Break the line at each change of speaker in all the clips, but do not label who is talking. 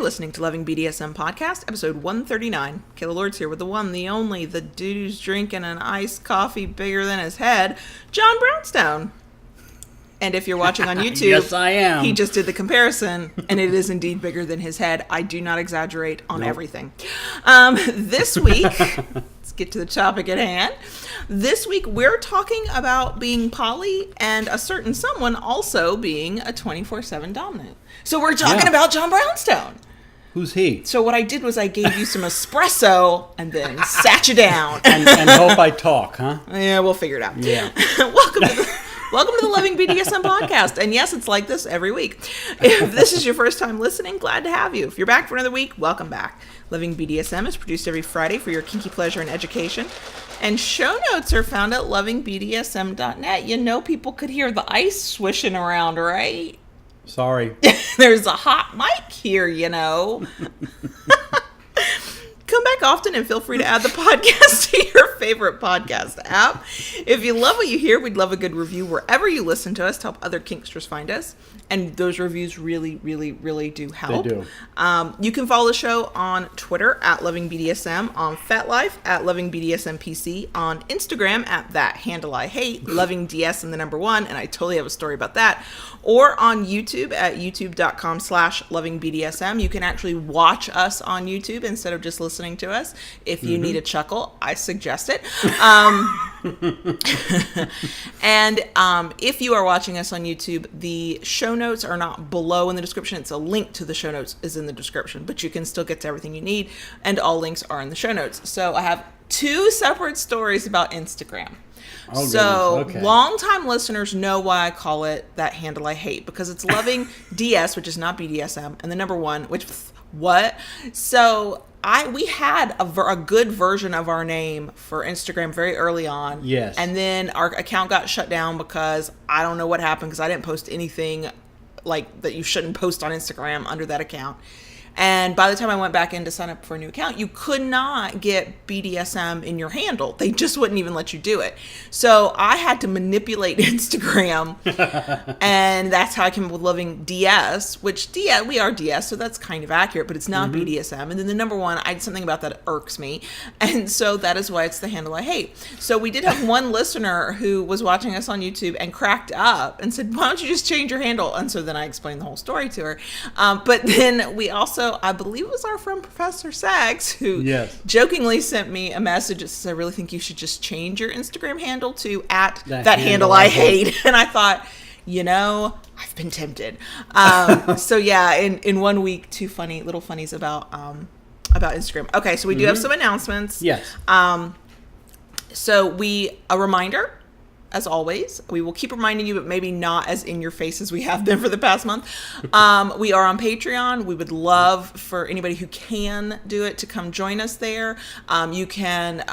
listening to Loving BDSM Podcast, episode 139. Kayla Lord's here with the one, the only, the dude who's drinking an iced coffee bigger than his head, John Brownstone. And if you're watching on YouTube,
yes, I am.
He just did the comparison, and it is indeed bigger than his head. I do not exaggerate on everything. This week, let's get to the topic at hand. This week, we're talking about being poly and a certain someone also being a 24/7 dominant. So we're talking about John Brownstone.
Who's he?
So what I did was I gave you some espresso and then sat you down.
and hope I talk, huh?
Yeah, we'll figure it out.
Yeah.
Welcome to the Loving BDSM Podcast. And yes, it's like this every week. If this is your first time listening, glad to have you. If you're back for another week, welcome back. Loving BDSM is produced every Friday for your kinky pleasure and education. And show notes are found at lovingbdsm.net. You know people could hear the ice swishing around, right?
Sorry.
There's a hot mic here, you know. Come back often and feel free to add the podcast to your favorite podcast app. If you love what you hear, we'd love a good review wherever you listen to us to help other kinksters find us. And those reviews really, really, really do help.
They do.
You can follow the show on Twitter at LovingBDSM, on FetLife at LovingBDSMPC, on Instagram at That Handle I Hate, LovingDS and the number 1, and I totally have a story about that. Or on YouTube at youtube.com/LovingBDSM. You can actually watch us on YouTube instead of just listening to us. If you need a chuckle, I suggest it. And if you are watching us on YouTube, the show notes are not below in the description. It's a link to the show notes is in the description, but you can still get to everything you need, and all links are in the show notes. So I have 2 separate stories about Instagram.
Oh,
so
okay.
Longtime listeners know why I call it That Handle I Hate, because it's Loving DS, which is not BDSM, and the number 1, which what? So we had a good version of our name for Instagram very early on.
Yes.
And then our account got shut down because I don't know what happened, because I didn't post anything like that you shouldn't post on Instagram under that account. And by the time I went back in to sign up for a new account, you could not get BDSM in your handle. They just wouldn't even let you do it. So I had to manipulate Instagram. And that's how I came up with Loving DS, which we are DS, so that's kind of accurate, but it's not BDSM. And then the number 1, I did something about that irks me. And so that is why it's the handle I hate. So we did have one listener who was watching us on YouTube and cracked up and said, why don't you just change your handle? And so then I explained the whole story to her. But then we also, I believe it was our friend Professor Sags who jokingly sent me a message that says, I really think you should just change your Instagram handle to at that handle I hate. And I thought, I've been tempted. So yeah, in 1 week, 2 little funnies about Instagram. Okay, so we do have some announcements.
Yes.
So a reminder, as always, we will keep reminding you, but maybe not as in your face as we have been for the past month. We are on Patreon. We would love for anybody who can do it to come join us there. You can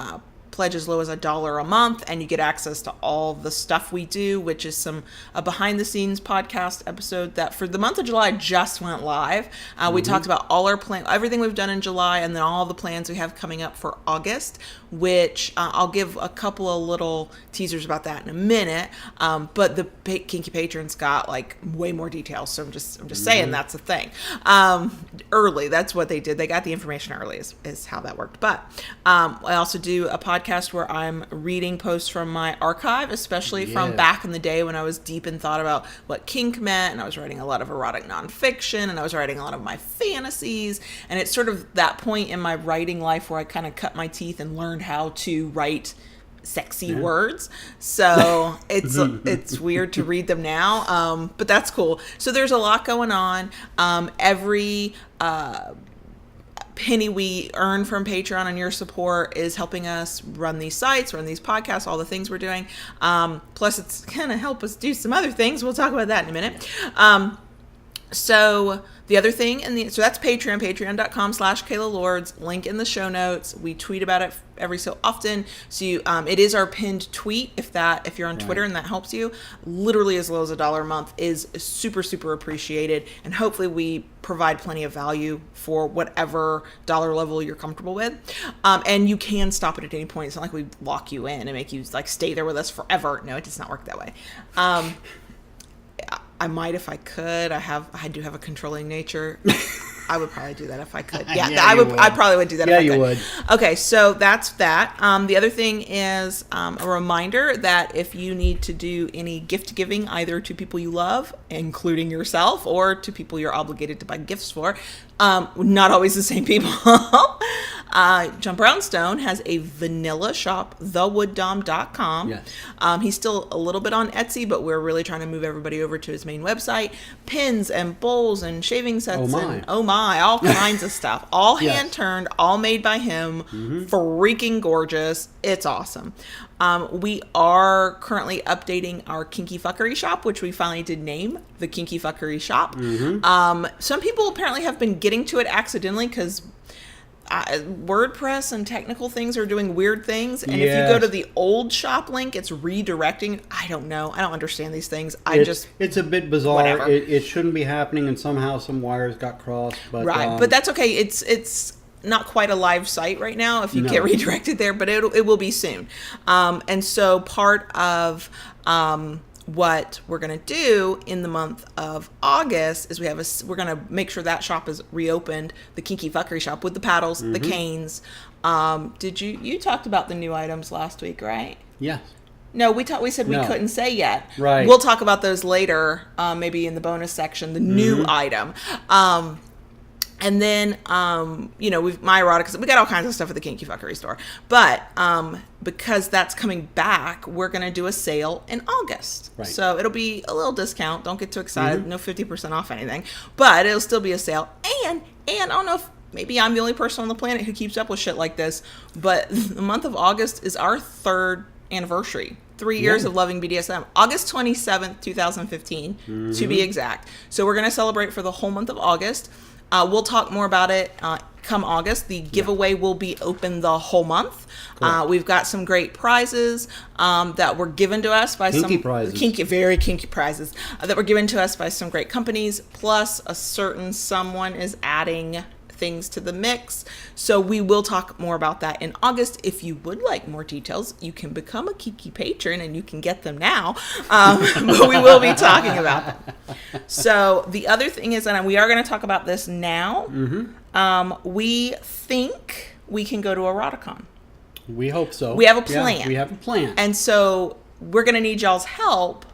pledge as low as $1 a month, and you get access to all the stuff we do, which is a behind the scenes podcast episode that for the month of July just went live. We talked about all our everything we've done in July, and then all the plans we have coming up for August, which I'll give a couple of little teasers about that in a minute. But the Kinky Patrons got like way more details, so I'm just saying that's a thing. Early, that's what they did. They got the information early is how that worked. But I also do a podcast where I'm reading posts from my archive, especially from back in the day when I was deep in thought about what kink meant, and I was writing a lot of erotic nonfiction, and I was writing a lot of my fantasies, and it's sort of that point in my writing life where I kind of cut my teeth and learned how to write sexy words. So it's weird to read them now, but that's cool. So there's a lot going on. Every penny we earn from Patreon and your support is helping us run these sites, run these podcasts, all the things we're doing. Plus it's gonna help us do some other things. We'll talk about that in a minute. So the other thing, so that's Patreon, patreon.com/Kayla Lords, link in the show notes. We tweet about it every so often. So it is our pinned tweet if you're on Twitter and that helps you. Literally as low as $1 a month is super, super appreciated. And hopefully we provide plenty of value for whatever dollar level you're comfortable with. And you can stop it at any point. It's not like we lock you in and make you like stay there with us forever. No, it does not work that way. I might if I could. I do have a controlling nature. I would probably do that if I could.
Yeah,
I
you
would.
would.
I probably would do that.
Yeah,
if I
you
could.
would.
Okay, so that's that. The other thing is a reminder that if you need to do any gift giving, either to people you love, including yourself, or to people you're obligated to buy gifts for, not always the same people. John Brownstone has a vanilla shop, thewooddom.com.
Yes.
He's still a little bit on Etsy, but we're really trying to move everybody over to his main website. Pins and bowls and shaving sets and all kinds of stuff. All
Yes.
hand turned, all made by him. Freaking gorgeous. It's awesome. We are currently updating our Kinky Fuckery shop, which we finally did name the Kinky Fuckery shop. Some people apparently have been getting to it accidentally because WordPress and technical things are doing weird things. And if you go to the old shop link, it's redirecting. I don't know. I don't understand these things.
It's a bit bizarre.
Whatever.
It shouldn't be happening, and somehow some wires got crossed. But,
right. But that's okay. It's not quite a live site right now if you get redirected there, but it will be soon. And so part of what we're going to do in the month of August is we're going to make sure that shop is reopened, the Kinky Fuckery shop, with the paddles, the canes. Did you talked about the new items last week, right?
Yes.
No, we said we couldn't say yet.
Right.
We'll talk about those later, maybe in the bonus section, the new item. And then, we've my erotica. We got all kinds of stuff at the Kinky Fuckery store. But because that's coming back, we're going to do a sale in August.
Right.
So it'll be a little discount. Don't get too excited. No 50% off anything. But it'll still be a sale. And I don't know if maybe I'm the only person on the planet who keeps up with shit like this, but the month of August is our 3rd anniversary. 3 years of loving BDSM. August 27th, 2015, to be exact. So we're going to celebrate for the whole month of August. We'll talk more about it come August. The giveaway will be open the whole month. We've got some great prizes that were given to us by very kinky prizes that were given to us by some great companies. Plus, a certain someone is adding things to the mix. So we will talk more about that in August. If you would like more details, you can become a Kiki patron and you can get them now. But we will be talking about them. So the other thing is, and we are going to talk about this now, we think we can go to Eroticon.
We hope so.
We have a plan.
Yeah, we have a plan.
And so we're going to need y'all's help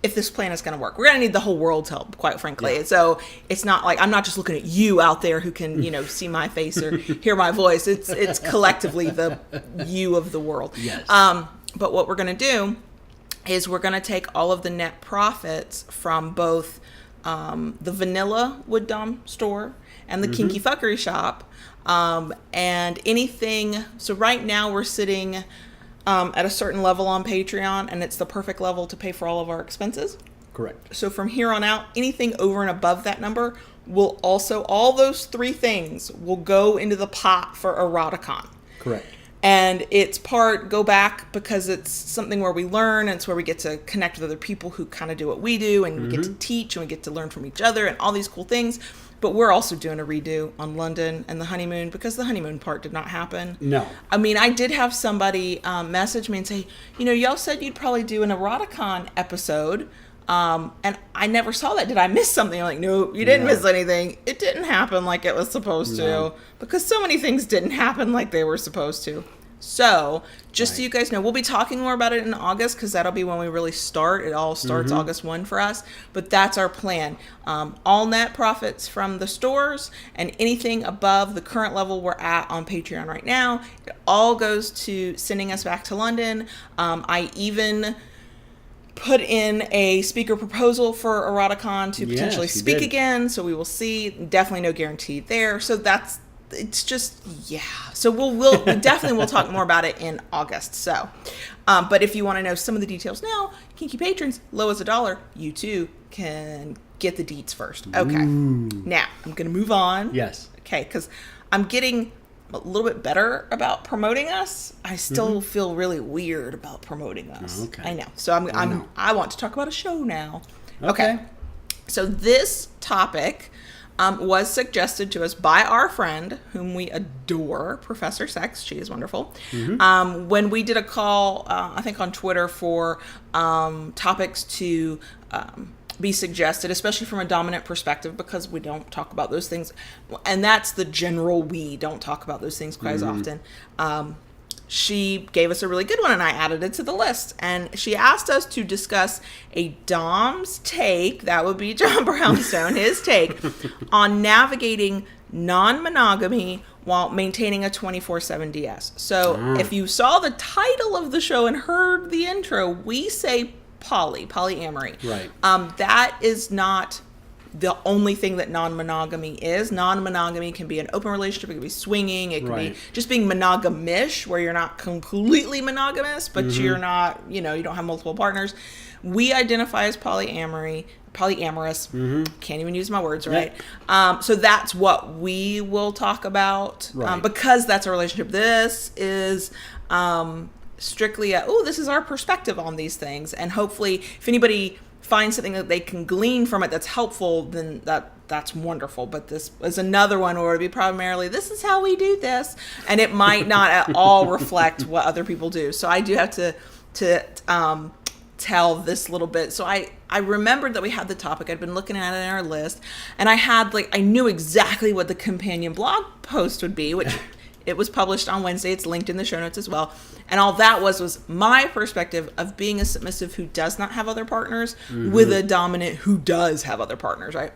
if this plan is going to work. We're going to need the whole world's help, quite frankly. So it's not like I'm not just looking at you out there who can, see my face or hear my voice. It's collectively the you of the world.
Yes.
But what we're going to do is we're going to take all of the net profits from both the vanilla Wood Dom store and the Kinky Fuckery shop, and anything. So right now we're sitting at a certain level on Patreon, and it's the perfect level to pay for all of our expenses.
Correct.
So from here on out, anything over and above that number will also, all those 3 things will go into the pot for Eroticon.
Correct.
And it's go back because it's something where we learn, and it's where we get to connect with other people who kind of do what we do, and we get to teach, and we get to learn from each other, and all these cool things. But we're also doing a redo on London and the honeymoon because the honeymoon part did not happen.
No.
I mean, I did have somebody message me and say, y'all said you'd probably do an Eroticon episode. And I never saw that. Did I miss something? I'm like, no, you didn't miss anything. It didn't happen like it was supposed to, because so many things didn't happen like they were supposed to. So just so you guys know, we'll be talking more about it in August because that'll be when we really start. It all starts August 1 for us. But that's our plan. All net profits from the stores and anything above the current level we're at on Patreon right now, it all goes to sending us back to London. I even put in a speaker proposal for Eroticon to potentially speak again. So we will see. Definitely no guarantee there. So it's just, so we'll definitely will talk more about it in August. So but if you want to know some of the details now, Kinky patrons, low as $1, you too can get the deets first. Okay. Now I'm gonna move on.
Yes.
Okay, because I'm getting a little bit better about promoting us. I still feel really weird about promoting us. Okay. I know. So I want to talk about a show now. Okay. So this topic was suggested to us by our friend, whom we adore, Professor Sex. She is wonderful. When we did a call, I think on Twitter, for topics to be suggested, especially from a dominant perspective, because we don't talk about those things. And that's the general, we don't talk about those things quite as often. She gave us a really good one, and I added it to the list. And she asked us to discuss a Dom's take, that would be John Brownstone, his take, on navigating non-monogamy while maintaining a 24/7 DS. So if you saw the title of the show and heard the intro, we say polyamory.
Right.
That is not the only thing that non-monogamy is. Non-monogamy can be an open relationship, it can be swinging, it can be just being monogamish, where you're not completely monogamous, but you're not, you don't have multiple partners. We identify as polyamorous. Can't even use my words right. So that's what we will talk about, because that's a relationship. This is strictly this is our perspective on these things, and hopefully if anybody find something that they can glean from it that's helpful, then that's wonderful. But this is another one where it'd be primarily, this is how we do this, and it might not at all reflect what other people do. So I do have to tell this little bit. So I remembered that we had the topic. I'd been looking at it in our list, and I knew exactly what the companion blog post would be, which it was published on Wednesday. It's linked in the show notes as well. And all that was my perspective of being a submissive who does not have other partners with a dominant who does have other partners, right?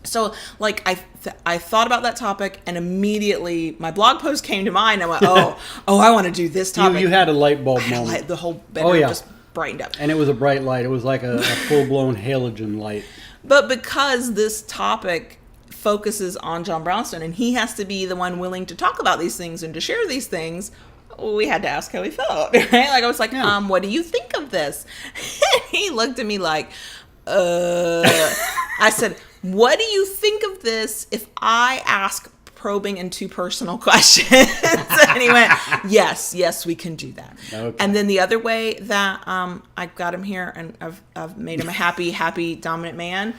So I thought about that topic, and immediately my blog post came to mind. I went, I want to do this topic.
You had a light bulb moment.
The whole bedroom just brightened up.
And it was a bright light. It was like a full-blown halogen light.
But because this topic focuses on John Brownstone, and he has to be the one willing to talk about these things and to share these things, we had to ask how he felt, right? I was like, what do you think of this? And he looked at me like, I said, what do you think of this if I ask probing and too personal questions? And he went, yes, we can do that. Okay. And then the other way that I got him here, and I've made him a happy dominant man.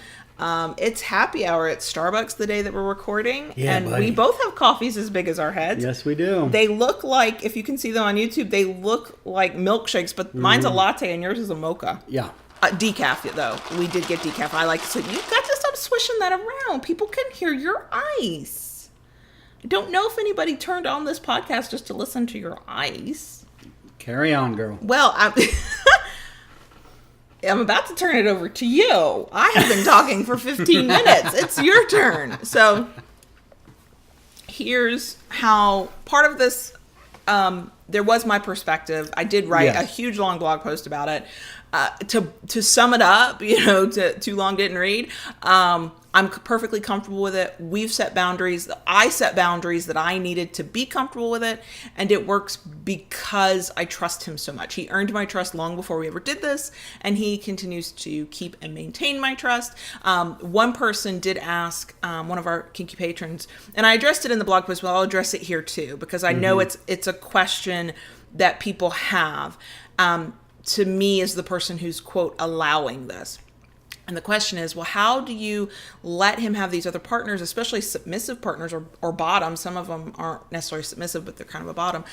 It's happy hour at Starbucks the day that we're recording, and we both have coffees as big as our heads.
Yes, we do.
They look like, if you can see them on YouTube, they look like milkshakes, but mine's a latte and yours is a mocha.
Yeah.
Decaf, though. We did get decaf. I like to say, you've got to stop swishing that around. People can hear your ice. I don't know if anybody turned on this podcast just to listen to your ice.
Carry on, girl.
Well, I'm about to turn it over to you. I have been talking for 15 minutes. It's your turn. So here's how part of this, there was my perspective. I did write a huge long blog post about it. To sum it up, too long didn't read. I'm perfectly comfortable with it. We've set boundaries. I set boundaries that I needed to be comfortable with it. And it works because I trust him so much. He earned my trust long before we ever did this. And he continues to keep and maintain my trust. One person did ask, one of our kinky patrons, and I addressed it in the blog post, but I'll address it here too, because I know it's a question that people have. To me, as the person who's, quote, allowing this. And the question is, well, how do you let him have these other partners, especially submissive partners or bottom? Some of them aren't necessarily submissive, but they're kind of a bottom,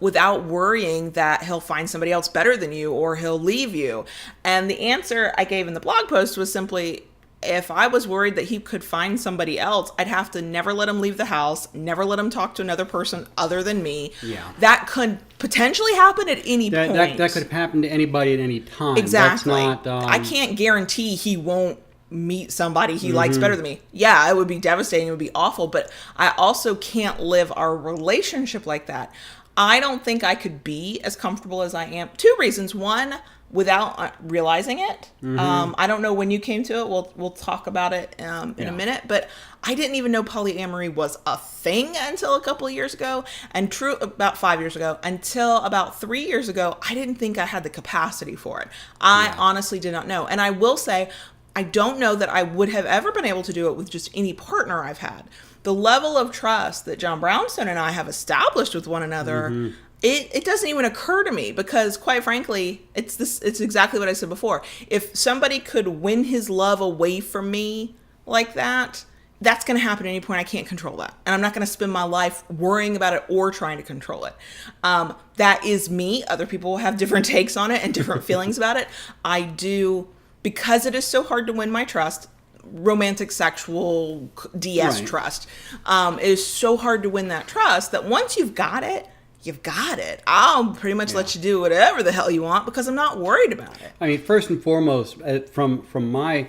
without worrying that he'll find somebody else better than you or he'll leave you. And the answer I gave in the blog post was simply, if I was worried that he could find somebody else, I'd have to never let him leave the house, never let him talk to another person other than me. Yeah. That could potentially happen at any point.
That could happen to anybody at any time.
Exactly.
That's not,
I can't guarantee he won't meet somebody he likes better than me. Yeah, it would be devastating. It would be awful. But I also can't live our relationship like that. I don't think I could be as comfortable as I am. Two reasons. One, without realizing it. I don't know when you came to it. We'll talk about it in a minute. But I didn't even know polyamory was a thing until a couple of years ago. And about 5 years ago. Until about 3 years ago, I didn't think I had the capacity for it. I honestly did not know. And I will say, I don't know that I would have ever been able to do it with just any partner I've had. The level of trust that John Brownstone and I have established with one another, it doesn't even occur to me, because quite frankly, it's exactly what I said before. If somebody could win his love away from me like that, that's going to happen at any point. I can't control that. And I'm not going to spend my life worrying about it or trying to control it. That is me. Other people have different takes on it and different feelings about it. I do because it is so hard to win my trust, romantic, sexual, DS
Right.
trust, it is so hard to win that trust that once you've got it, you've got it. I'll pretty much let you do whatever the hell you want because I'm not worried about it.
I mean, first and foremost, from my,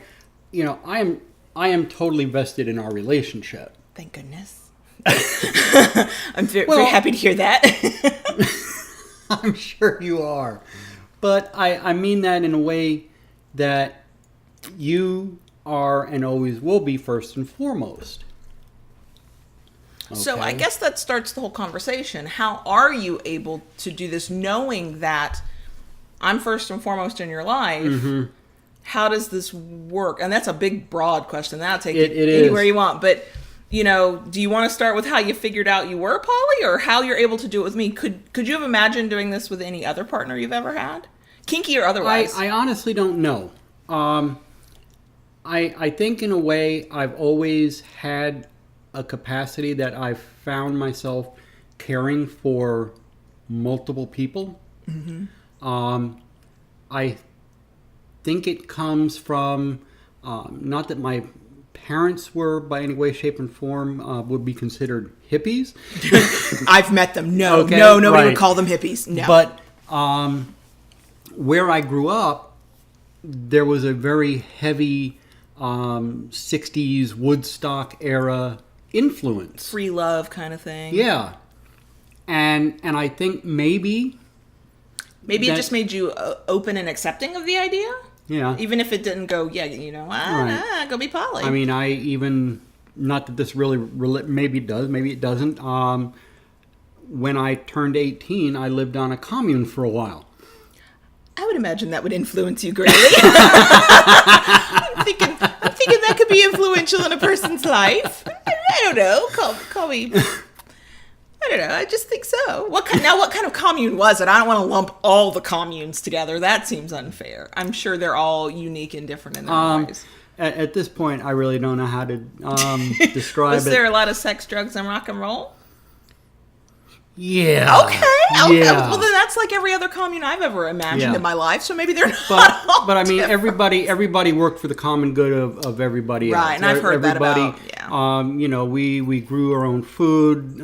I am totally vested in our relationship.
Thank goodness. I'm very happy to hear that.
I'm sure you are. But I mean that in a way that you are and always will be first and foremost.
So I
Okay?
guess that starts the whole conversation. How are you able to do this knowing that I'm first and foremost in your life?
Mm-hmm.
How does this work? And that's a big, broad question. That'll take
It
you anywhere you want. But, do you want to start with how you figured out you were poly or how you're able to do it with me? Could you have imagined doing this with any other partner you've ever had? Kinky or otherwise?
I honestly don't know. I think in a way I've always had a capacity that I've found myself caring for multiple people. Mm-hmm. I think it comes from, not that my parents were by any way, shape, and form would be considered hippies.
I've met them. No,
Okay,
nobody
right.
would call them hippies. No.
But where I grew up, there was a very heavy 60s Woodstock era influence.
Free love kind of thing.
Yeah. And I think maybe
Maybe it
that-
just made you open and accepting of the idea?
Yeah.
Even if it didn't go, go be poly.
I mean, I even, not that this really maybe it does, maybe it doesn't. When I turned 18, I lived on a commune for a while.
I would imagine that would influence you greatly. I'm thinking that could be influential in a person's life. I don't know. Call me. I don't know. I just think so. What kind of commune was it? I don't want to lump all the communes together. That seems unfair. I'm sure they're all unique and different in their ways.
At this point, I really don't know how to describe
Was
it.
there a lot of sex, drugs, and rock and roll?
Yeah.
Okay.
Yeah.
Well, then that's like every other commune I've ever imagined
Yeah.
in my life. So maybe they're not. all
But I mean,
different.
everybody worked for the common good of everybody else.
Right, and I've heard that about,
we grew our own food.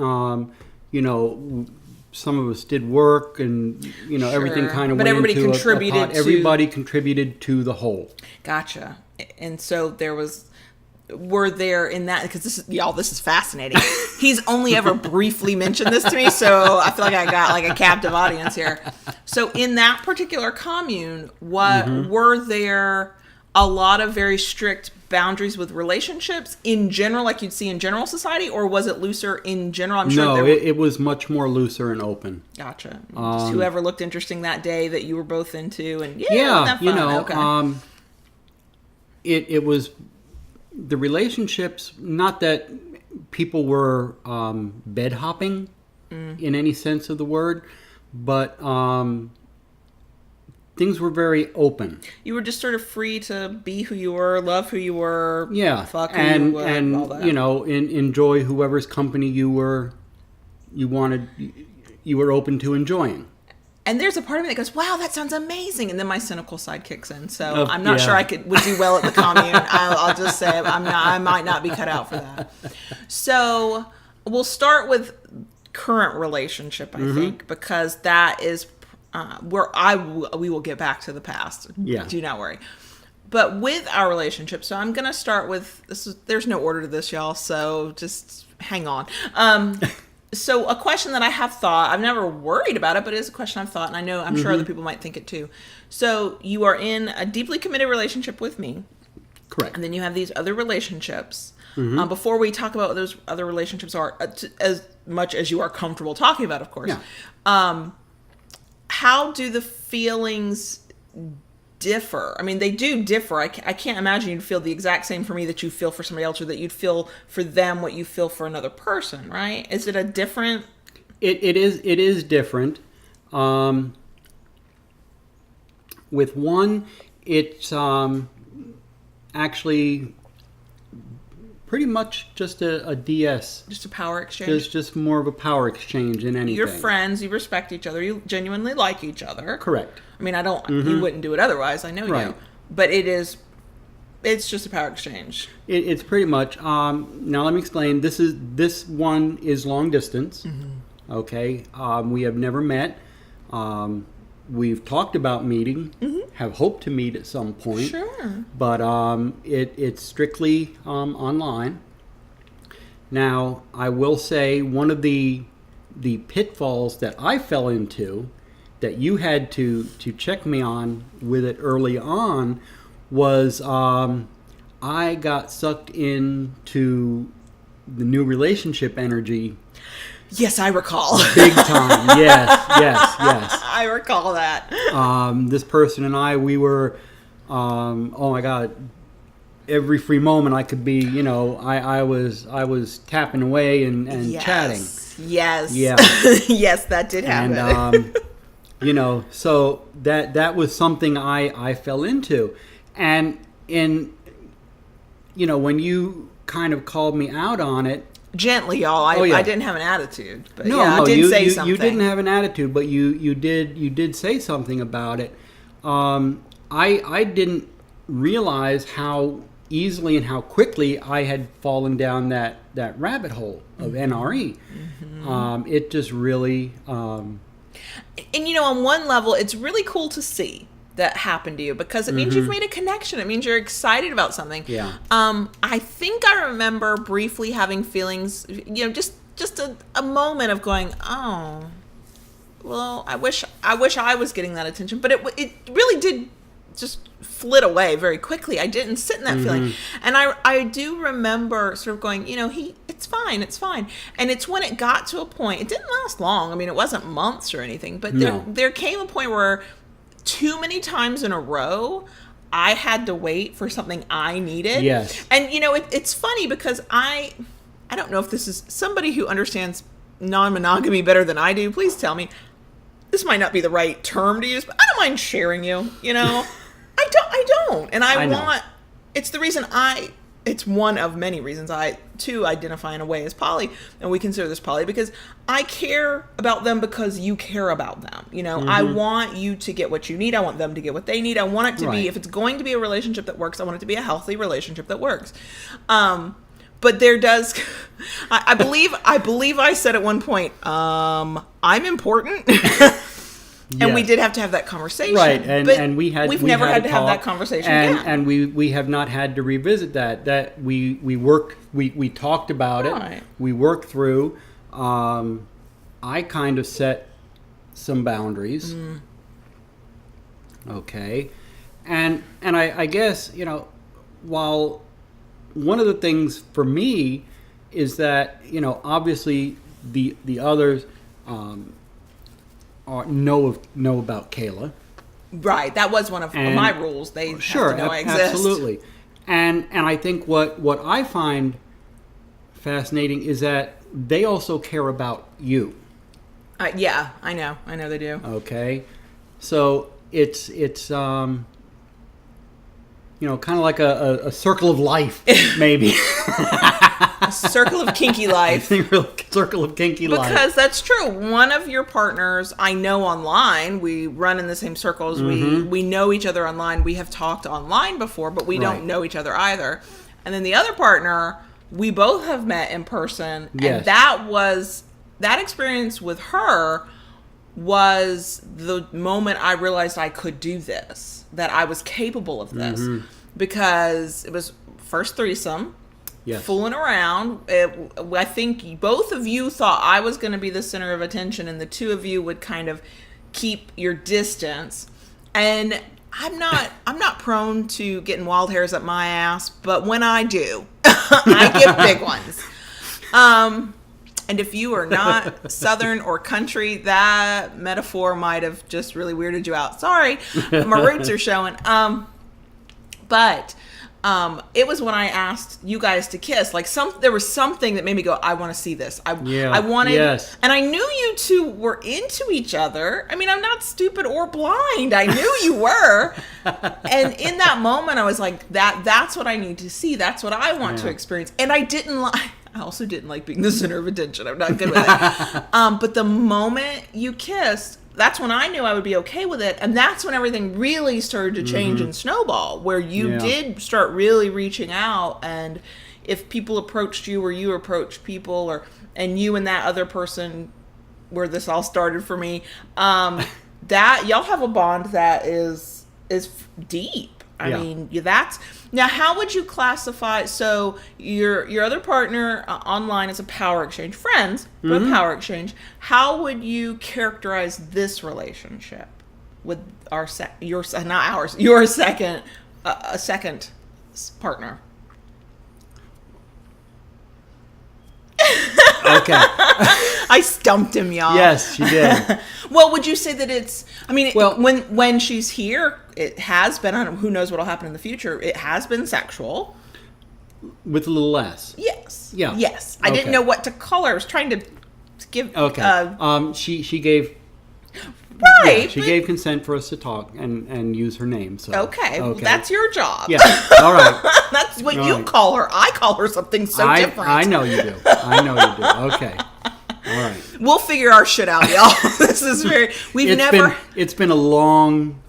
Some of us did work, and everything kind of
But
went
everybody
into
contributed
a pot.
to-
Everybody contributed to the whole.
Gotcha. And so were there in that, because this is fascinating. He's only ever briefly mentioned this to me, so I feel like I got like a captive audience here. So in that particular commune, were there a lot of very strict boundaries with relationships in general, like you'd see in general society, or was it looser in general? I'm sure
No,
there were...
it was much more looser and open.
Gotcha. Just whoever looked interesting that day that you were both into, and wasn't
Yeah,
that fun? Okay.
It was the relationships. Not that people were bed hopping in any sense of the word, but things were very open.
You were just sort of free to be who you were, love who you were,
Yeah,
fuck who you were,
and
all that.
enjoy whoever's company you were open to enjoying.
And there's a part of me that goes, wow, that sounds amazing. And then my cynical side kicks in. So
Oh,
I'm not
yeah.
sure I would do well at the commune. I'll just say I might not be cut out for that. So we'll start with current relationship, I think, because that is where we will get back to the past.
Yeah.
Do not worry. But with our relationship, so I'm going to start with there's no order to this, y'all. So just hang on. So a question that I have thought, I've never worried about it, but it is a question I've thought, and I'm sure other people might think it too. So you are in a deeply committed relationship with me.
Correct.
And then you have these other relationships. Before we talk about what those other relationships are, as much as you are comfortable talking about, of course.
Yeah.
How do the feelings differ? I mean, they do differ. I can't imagine you'd feel the exact same for me that you feel for somebody else, or that you'd feel for them what you feel for another person, right? Is it a different...
It is different. With one, it's actually pretty much just a DS.
Just a power exchange?
There's just more of a power exchange than anything.
You're friends, you respect each other, you genuinely like each other.
Correct.
I mean, you wouldn't do it otherwise, I know
Right.
you. But it's just a power exchange.
It's pretty much. Now let me explain. This one is long distance.
Mm-hmm.
Okay. We have never met. We've talked about meeting.
Mm-hmm.
Have hoped to meet at some point.
Sure.
But it's strictly online. Now I will say one of the pitfalls that I fell into, that you had to check me on with it early on, was I got sucked into the new relationship energy.
Yes, I recall.
Big time. Yes.
I recall that.
This person and I, we were, oh my God, every free moment I could be, I was tapping away and
Yes.
chatting.
Yes.
Yeah.
Yes, that did happen.
And, so that was something I fell into. And when you kind of called me out on it.
Gently, y'all. I didn't have an attitude. But I did say something.
You didn't have an attitude, but you did say something about it. I didn't realize how easily and how quickly I had fallen down that rabbit hole of NRE. Mm-hmm. It just really... And
on one level, it's really cool to see that happened to you, because it means
Mm-hmm.
you've made a connection. It means you're excited about something.
Yeah.
I think I remember briefly having feelings, just a moment of going, oh, well, I wish I was getting that attention, but it really did just flit away very quickly. I didn't sit in that feeling. And I do remember sort of going, it's fine. And it's when it got to a point, it didn't last long. I mean, it wasn't months or anything, but there came a point where too many times in a row, I had to wait for something I needed.
Yes.
And, it's funny because I don't know if this is somebody who understands non-monogamy better than I do. Please tell me. This might not be the right term to use, but I don't mind sharing you, I don't. And I want, it's the reason it's one of many reasons I, too, identify in a way as poly, and we consider this poly, because I care about them because you care about them. I want you to get what you need. I want them to get what they need. I want it to be, if it's going to be a relationship that works, I want it to be a healthy relationship that works. But there does, I believe I said at one point, I'm important. And we did have to have that conversation.
Right, and we've
never had to have that conversation again.
And we have not had to revisit that we talked about it. We worked through. I kind of set some boundaries. Okay. And I guess, while one of the things for me is that, obviously the others know about Kayla.
Right. That was one of my rules. They have to know I exist.
Absolutely. And I think what I find fascinating is that they also care about you.
Yeah, I know they do.
Okay. So it's kind of like a circle of life, maybe.
A circle of kinky life.
Circle of kinky life.
Because that's true. One of your partners, I know online, we run in the same circles. We know each other online. We have talked online before, but we don't know each other either. And then the other partner, we both have met in person.
Yes.
And that experience with her was the moment I realized I could do this, that I was capable of this. Because it was first threesome.
Yes.
Fooling around. I think both of you thought I was going to be the center of attention, and the two of you would kind of keep your distance. And I'm not prone to getting wild hairs up my ass, but when I do, I get big ones. And if you are not Southern or country, that metaphor might have just really weirded you out. Sorry, my roots are showing. But it was when I asked you guys to kiss. There was something that made me go, I want to see this. I wanted,
yes.
And I knew you two were into each other. I mean, I'm not stupid or blind. I knew you were. And in that moment, I was like, that's what I need to see. That's what I want to experience. And I also didn't like being the center of attention. I'm not good with it. But the moment you kissed, that's when I knew I would be okay with it. And that's when everything really started to change and snowball, where you did start really reaching out. And if people approached you or you approached people, and you and that other person, where this all started for me, that y'all have a bond that is deep. I mean, that's now. How would you classify? So your other partner online is a power exchange, friends, but a power exchange. How would you characterize this relationship with your second partner?
Okay.
I stumped him, y'all.
Yes, you did.
Well, would you say that it's? I mean, when she's here, it has been. I don't know, who knows what'll happen in the future. It has been sexual,
with a little less.
Yes.
Yeah.
Yes. I didn't know what to call her. I was trying to give.
Okay. She gave.
Right.
Yeah, she gave consent for us to talk and use her name. So
okay. Well, that's your job.
Yeah. All right.
That's what you call her. I call her something so different.
I know you do. Okay. All right.
We'll figure our shit out, y'all. This is very.
It's been a long,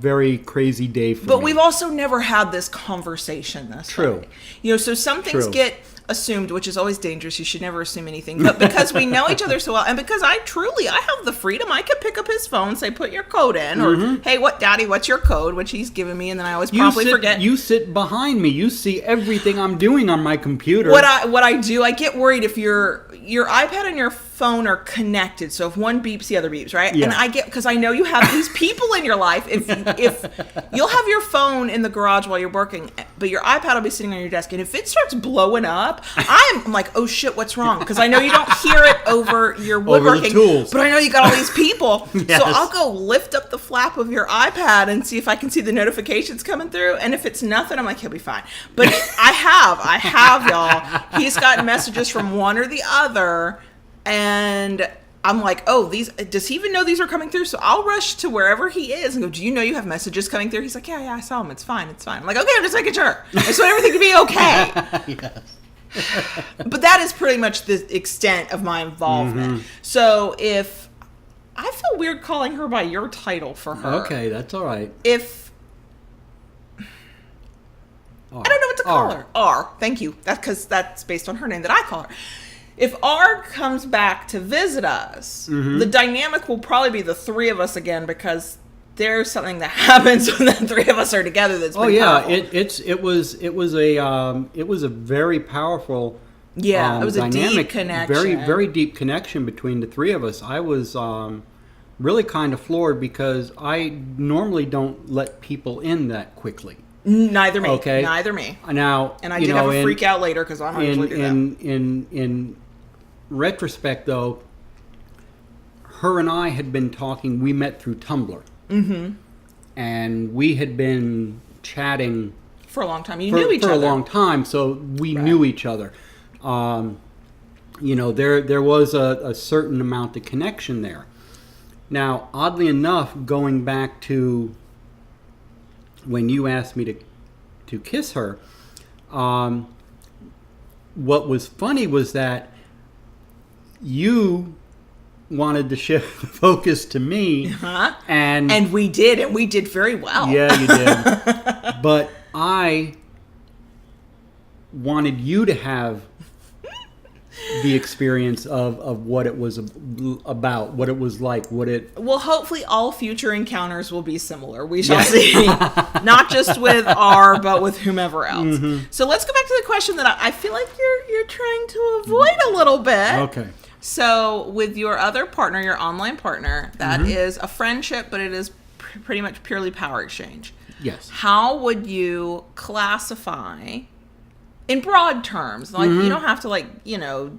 very crazy day for me.
But we've also never had this conversation this way. You know, so some things get assumed, which is always dangerous. You should never assume anything. But because we know each other so well, and because I have the freedom, I could pick up his phone, say, put your code in, or, hey, Daddy, what's your code? Which he's given me, and then I always promptly forget.
You sit behind me. You see everything I'm doing on my computer.
What I do, I get worried if your iPad and your phone are connected. So if one beeps, the other beeps, right?
Yeah.
And I get, because I know you have these people in your life. If you'll have your phone in the garage while you're working, but your iPad will be sitting on your desk, and if it starts blowing up, I'm like, oh shit, what's wrong? Because I know you don't hear it over your woodworking,
over the tools.
But I know you got all these people.
Yes.
So I'll go lift up the flap of your iPad and see if I can see the notifications coming through. And if it's nothing, I'm like, he'll be fine. But I have, y'all. He's gotten messages from one or the other, and I'm like, oh, does he even know these are coming through? So I'll rush to wherever he is and go, do you know you have messages coming through? He's like, yeah, I saw them. It's fine. I'm like, okay, I'm just making sure. I just want everything to be okay.
Yes.
But that is pretty much the extent of my involvement. So if I feel weird calling her by your title for her.
Okay, that's all right.
I don't know what to call her. R. Thank you. That's because that's based on her name that I call her. If R comes back to visit us, the dynamic will probably be the three of us again, because there's something that happens when the three of us are together that's been powerful.
It was a very powerful
it was
dynamic,
a deep connection.
very very deep connection between the three of us. I was really kind of floored, because I normally don't let people in that quickly.
Neither me.
Okay.
Neither me.
Now,
and I did have a freak out later, because I don't usually do that.
In retrospect, though, her and I had been talking. We met through Tumblr. And we had been chatting
for a long time. You knew each other
for a long time, so we knew each other. There was a certain amount of connection there. Now, oddly enough, going back to when you asked me to kiss her, what was funny was that you wanted to shift the focus to me, and
we did very well.
Yeah, you did. But I wanted you to have the experience of what it was about, what it was like,
Well, hopefully all future encounters will be similar. We shall see. Not just with R, but with whomever else. So let's go back to the question that I feel like you're trying to avoid a little bit.
Okay.
So with your other partner, your online partner, that is a friendship, but it is pretty much purely power exchange.
Yes.
How would you classify, in broad terms, like you don't have to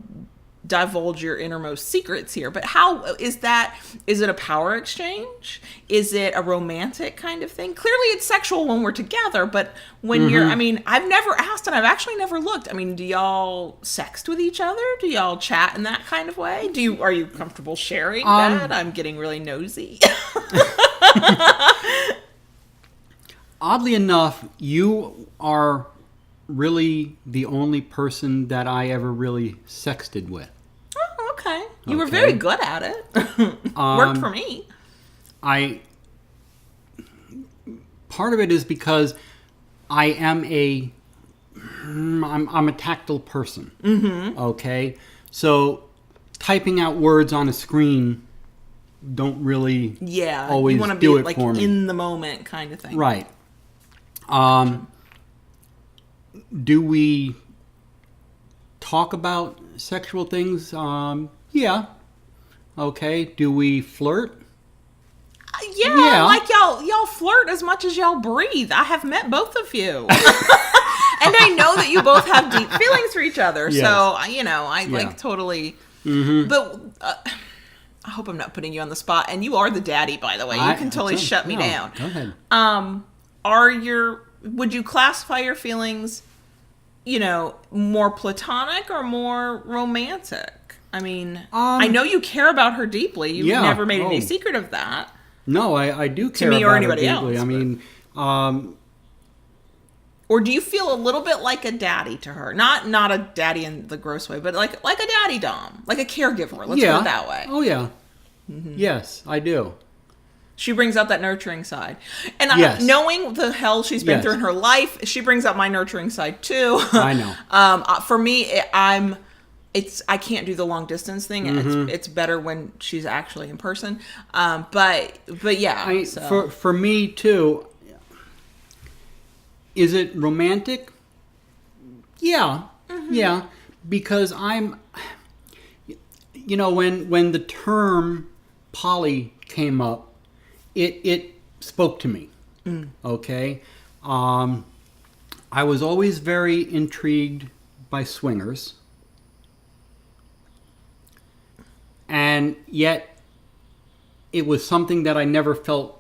divulge your innermost secrets here, but how is that? Is it a power exchange? Is it a romantic kind of thing? Clearly it's sexual when we're together, but when you're, I've never asked, and I've actually never looked. Do y'all sext with each other? Do y'all chat in that kind of way? Are you comfortable sharing that? I'm getting really nosy.
Oddly enough, you are really the only person that I ever really sexted with.
Oh, okay. You were very good at it. Worked for me.
Part of it is because I'm a tactile person. Mm-hmm. Okay, so typing out words on a screen don't really always
you want to
do
be
it
like
for me.
in the moment kind of thing.
Right. Do we talk about sexual things? Yeah. Okay. Do we flirt?
Yeah, like y'all flirt as much as y'all breathe. I have met both of you. And I know that you both have deep feelings for each other.
Yes.
So, I like totally. Mm-hmm. But I hope I'm not putting you on the spot. And you are the daddy, by the way. You can totally shut me down.
Go ahead.
Would you classify your feelings, more platonic or more romantic? I mean, I know you care about her deeply. You've never made any secret of that.
No, I do care
to me
about
or anybody
her deeply.
else.
I mean,
or do you feel a little bit like a daddy to her? Not a daddy in the gross way, but like a daddy dom, like a caregiver. Let's put it that way.
Oh yeah. Mm-hmm. Yes, I do.
She brings out that nurturing side, and knowing the hell she's been through in her life, she brings out my nurturing side too.
I know.
For me, I can't do the long distance thing. Mm-hmm. It's better when she's actually in person. But yeah.
For me too. Is it romantic? Yeah. Mm-hmm. Yeah. Because I'm, when the term poly came up, it spoke to me. Mm. Okay. I was always very intrigued by swingers. And yet, it was something that I never felt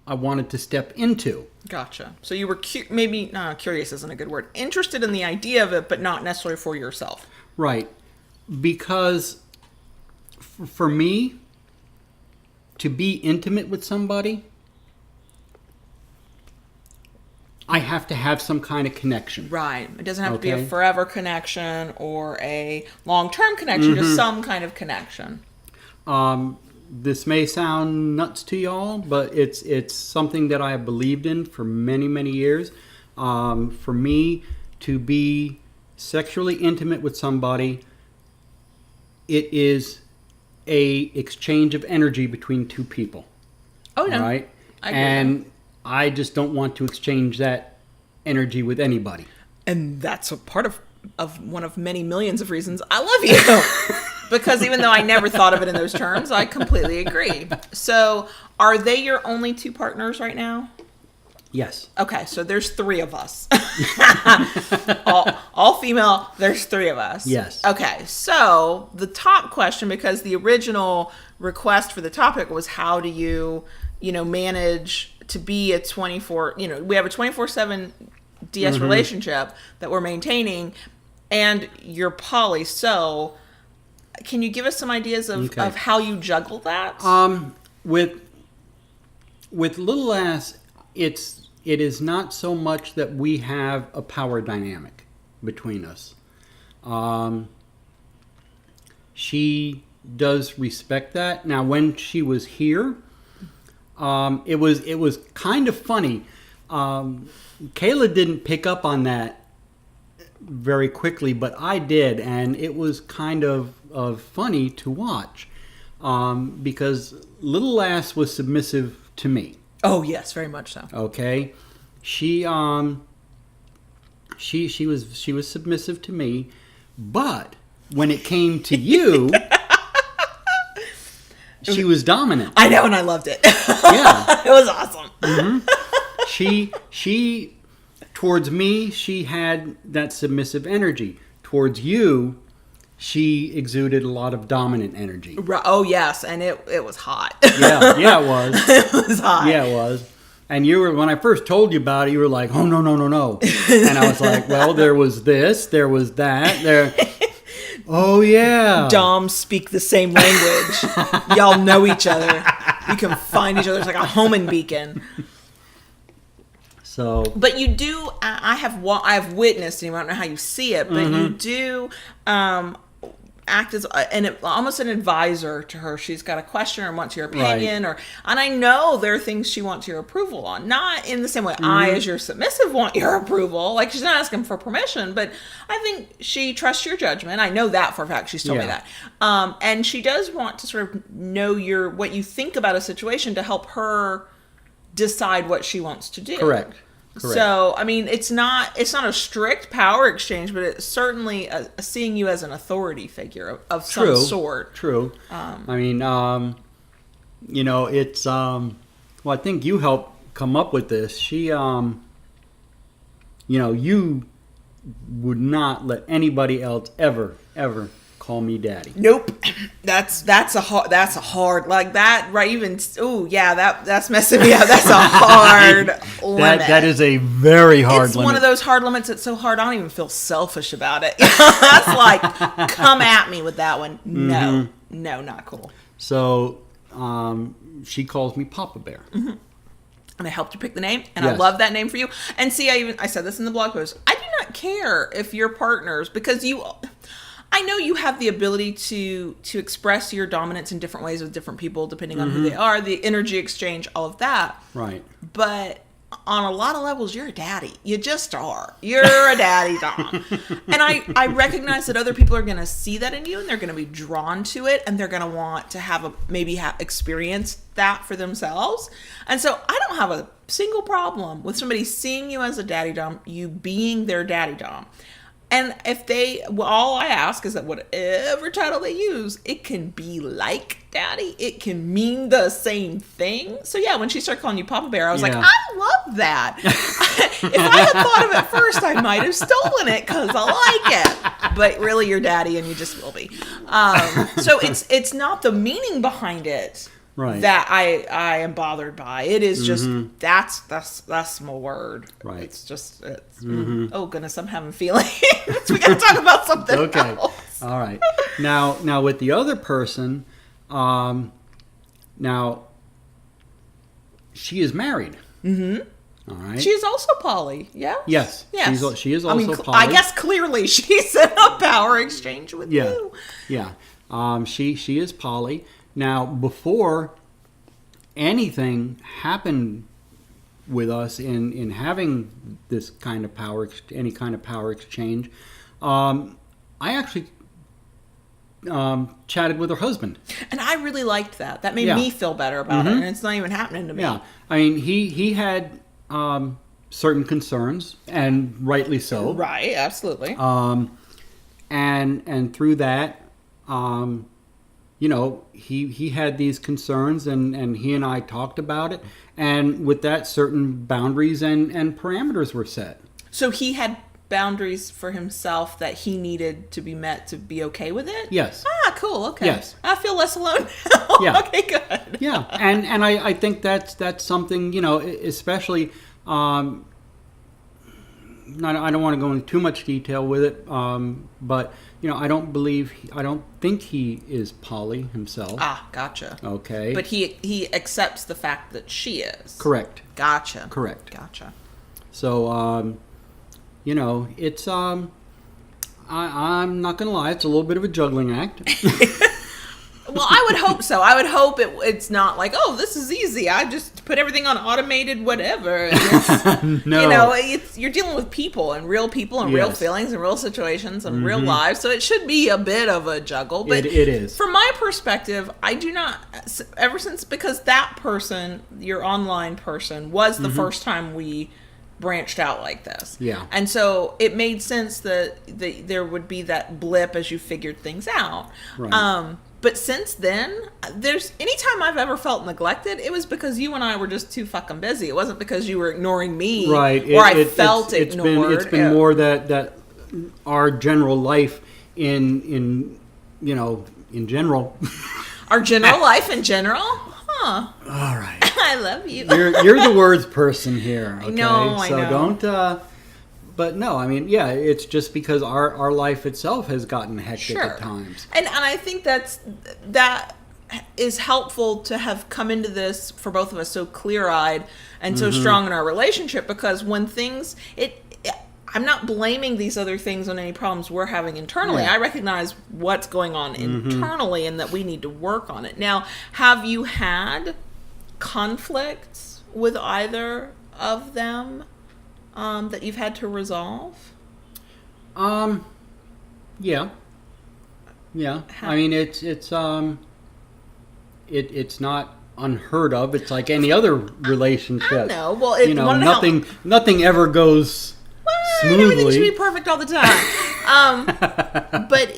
I wanted to step into.
Gotcha. So you were maybe curious isn't a good word. Interested in the idea of it, but not necessarily for yourself.
Right. Because for me, to be intimate with somebody, I have to have some kind of connection.
Right. It doesn't have to be a forever connection or a long-term connection, just some kind of connection.
This may sound nuts to y'all, but it's something that I have believed in for many, many years. For me to be sexually intimate with somebody, it is a exchange of energy between two people.
Oh, no.
Right?
I agree.
I just don't want to exchange that energy with anybody.
And that's a part of one of many millions of reasons I love you. Because even though I never thought of it in those terms, I completely agree. So are they your only two partners right now?
Yes.
Okay, so there's three of us. all female, there's three of us.
Yes.
Okay, so the top question, because the original request for the topic was how do you manage to be a 24, we have a 24/7 DS relationship that we're maintaining, and you're poly. So can you give us some ideas of how you juggle that?
With little ass, it is not so much that we have a power dynamic between us. She does respect that. Now, when she was here, it was kind of funny. Kayla didn't pick up on that very quickly, but I did, and it was kind of funny to watch because little lass was submissive to me.
Oh yes, very much so.
Okay, she was submissive to me, but when it came to you. She was dominant.
I know, and I loved it.
Yeah.
It was awesome.
Mm-hmm. She, towards me, she had that submissive energy. Towards you, she exuded a lot of dominant energy.
Oh, yes, and it was hot.
Yeah, it was.
It was hot.
Yeah, it was. And when I first told you about it, you were like, oh, no. And I was like, well, there was this, there was that, Oh, yeah.
Doms speak the same language. Y'all know each other. You can find each other. It's like a homing beacon.
So,
but you do. I have witnessed, and I don't know how you see it, but you do act as almost an advisor to her. She's got a question or wants your opinion, and I know there are things she wants your approval on. Not in the same way I, as your submissive, want your approval. Like, she's not asking for permission, but I think she trusts your judgment. I know that for a fact. She's told me that. And she does want to sort of know what you think about a situation to help her decide what she wants to do.
Correct.
So, I mean, it's not a strict power exchange, but it's certainly seeing you as an authority figure of some sort.
True. I mean, it's, well, I think you helped come up with this. She, you would not let anybody else ever call me daddy.
Nope. That's a hard, like that, right? Even, that's messing me up. That's a hard limit.
That is a very hard limit.
It's one of those hard limits that's so hard I don't even feel selfish about it. That's like, come at me with that one. No, not cool.
So, she calls me Papa Bear.
Mm-hmm. And I helped you pick the name, and I love that name for you. And see, I said this in the blog post. I do not care if your partners, because I know you have the ability to express your dominance in different ways with different people, depending on who they are, the energy exchange, all of that.
Right.
But on a lot of levels, you're a daddy. You just are. You're a daddy dom. And I recognize that other people are going to see that in you, and they're going to be drawn to it, and they're going to want to maybe experience that for themselves. And so I don't have a single problem with somebody seeing you as a daddy dom, you being their daddy dom. And all I ask is that whatever title they use, it can be like daddy. It can mean the same thing. So yeah, when she started calling you Papa Bear, I was like, I love that. If I had thought of it first, I might have stolen it because I like it. But really, you're daddy, and you just will be. So it's not the meaning behind it.
Right.
That I am bothered by. It is just that's my word.
Right.
It's just oh goodness, I'm having feelings. We got to talk about something else.
All right. Now with the other person, now she is married. Mm-hmm. All right.
She is also poly. Yeah.
Yes. She is also poly.
I guess clearly she's in a power exchange with you.
Yeah. She is poly. Now, before anything happened with us in having this kind of any kind of power exchange, I actually chatted with her husband.
And I really liked that. That made me feel better about it, and it's not even happening to me.
Yeah. I mean, he had certain concerns, and rightly so.
Right, absolutely.
And through that, he had these concerns, and he and I talked about it. And with that, certain boundaries and parameters were set.
So he had boundaries for himself that he needed to be met to be okay with it?
Yes.
Ah, cool. Okay.
Yes.
I feel less alone now.
Yeah.
Okay, good.
Yeah. And I think that's something, especially, I don't want to go into too much detail with it, but I don't think he is poly himself.
Ah, gotcha.
Okay.
But he accepts the fact that she is.
Correct.
Gotcha.
Correct.
Gotcha.
So, it's I'm not gonna lie, it's a little bit of a juggling act.
Well, I would hope so. I would hope it's not like, oh, this is easy. I just put everything on automated whatever.
No.
You're dealing with people and real real feelings and real situations and real lives. So it should be a bit of a juggle. But
it is.
From my perspective, I do not, because that person, your online person, was the first time we branched out like this.
Yeah.
And so it made sense that there would be that blip as you figured things out.
Right.
But since then, anytime I've ever felt neglected, it was because you and I were just too fucking busy. It wasn't because you were ignoring me,
right?
Or I felt ignored.
It's been more that our general life in general.
Our general life in general, huh?
All right.
I love you.
You're the words person here. Okay?
I
so
know.
Don't. But no, I mean, yeah, it's just because our life itself has gotten hectic at times.
And I think that is helpful to have come into this for both of us so clear-eyed and so strong in our relationship, because when things, I'm not blaming these other things on any problems we're having internally.
Yeah.
I recognize what's going on internally and that we need to work on it. Now, have you had conflicts with either of them that you've had to resolve?
Yeah. I mean, it's not unheard of. It's like any other relationship.
I know. Well,
nothing ever goes smoothly.
Everything should be perfect all the time. But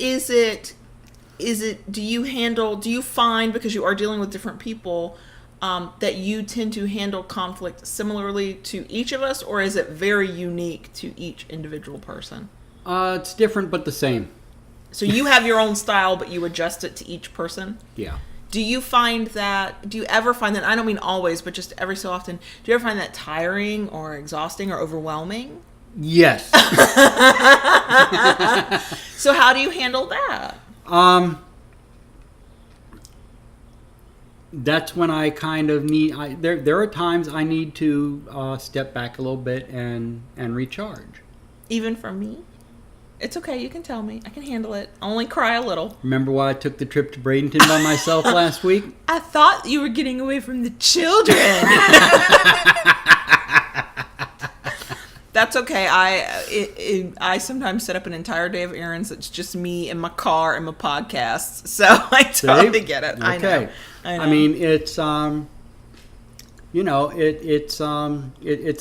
do you find, because you are dealing with different people, that you tend to handle conflict similarly to each of us, or is it very unique to each individual person?
It's different but the same.
So you have your own style, but you adjust it to each person?
Yeah.
Do you ever find that, I don't mean always, but just every so often, do you ever find that tiring or exhausting or overwhelming?
Yes.
So how do you handle that?
That's when I kind of need, there are times I need to step back a little bit and recharge.
Even from me? It's okay, you can tell me. I can handle it. I'll only cry a little.
Remember why I took the trip to Bradenton by myself last week?
I thought you were getting away from the children. That's okay. I sometimes set up an entire day of errands that's just me and my car and my podcasts. So I totally get it.
Okay.
I know.
I mean, it's it's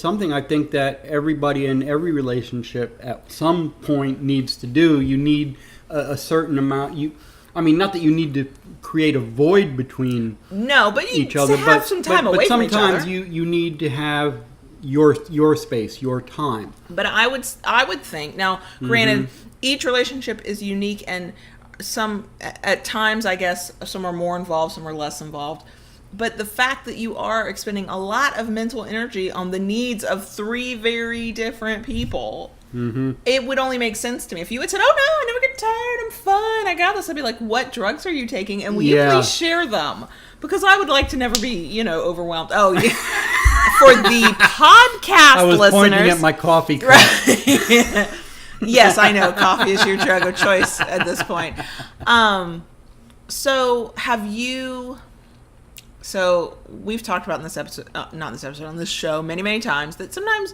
something I think that everybody in every relationship at some point needs to do. You need a certain amount. Not that you need to create a void between each other,
have some time away from each other.
But sometimes you need to have your space, your time.
But I would think, now granted, each relationship is unique, and some at times, I guess, some are more involved, some are less involved. But the fact that you are expending a lot of mental energy on the needs of 3 very different people, it would only make sense to me. If you had said, "Oh no, I never get tired, I'm fine, I got this," I'd be like, "What drugs are you taking? And will you please share them? Because I would like to never be, overwhelmed." Oh, yeah. For the podcast
I was
listeners,
pointing at my coffee cup.
Right. Yes, I know. Coffee is your drug of choice at this point. So we've talked about in this episode, not in this episode, on this show many, many times, that sometimes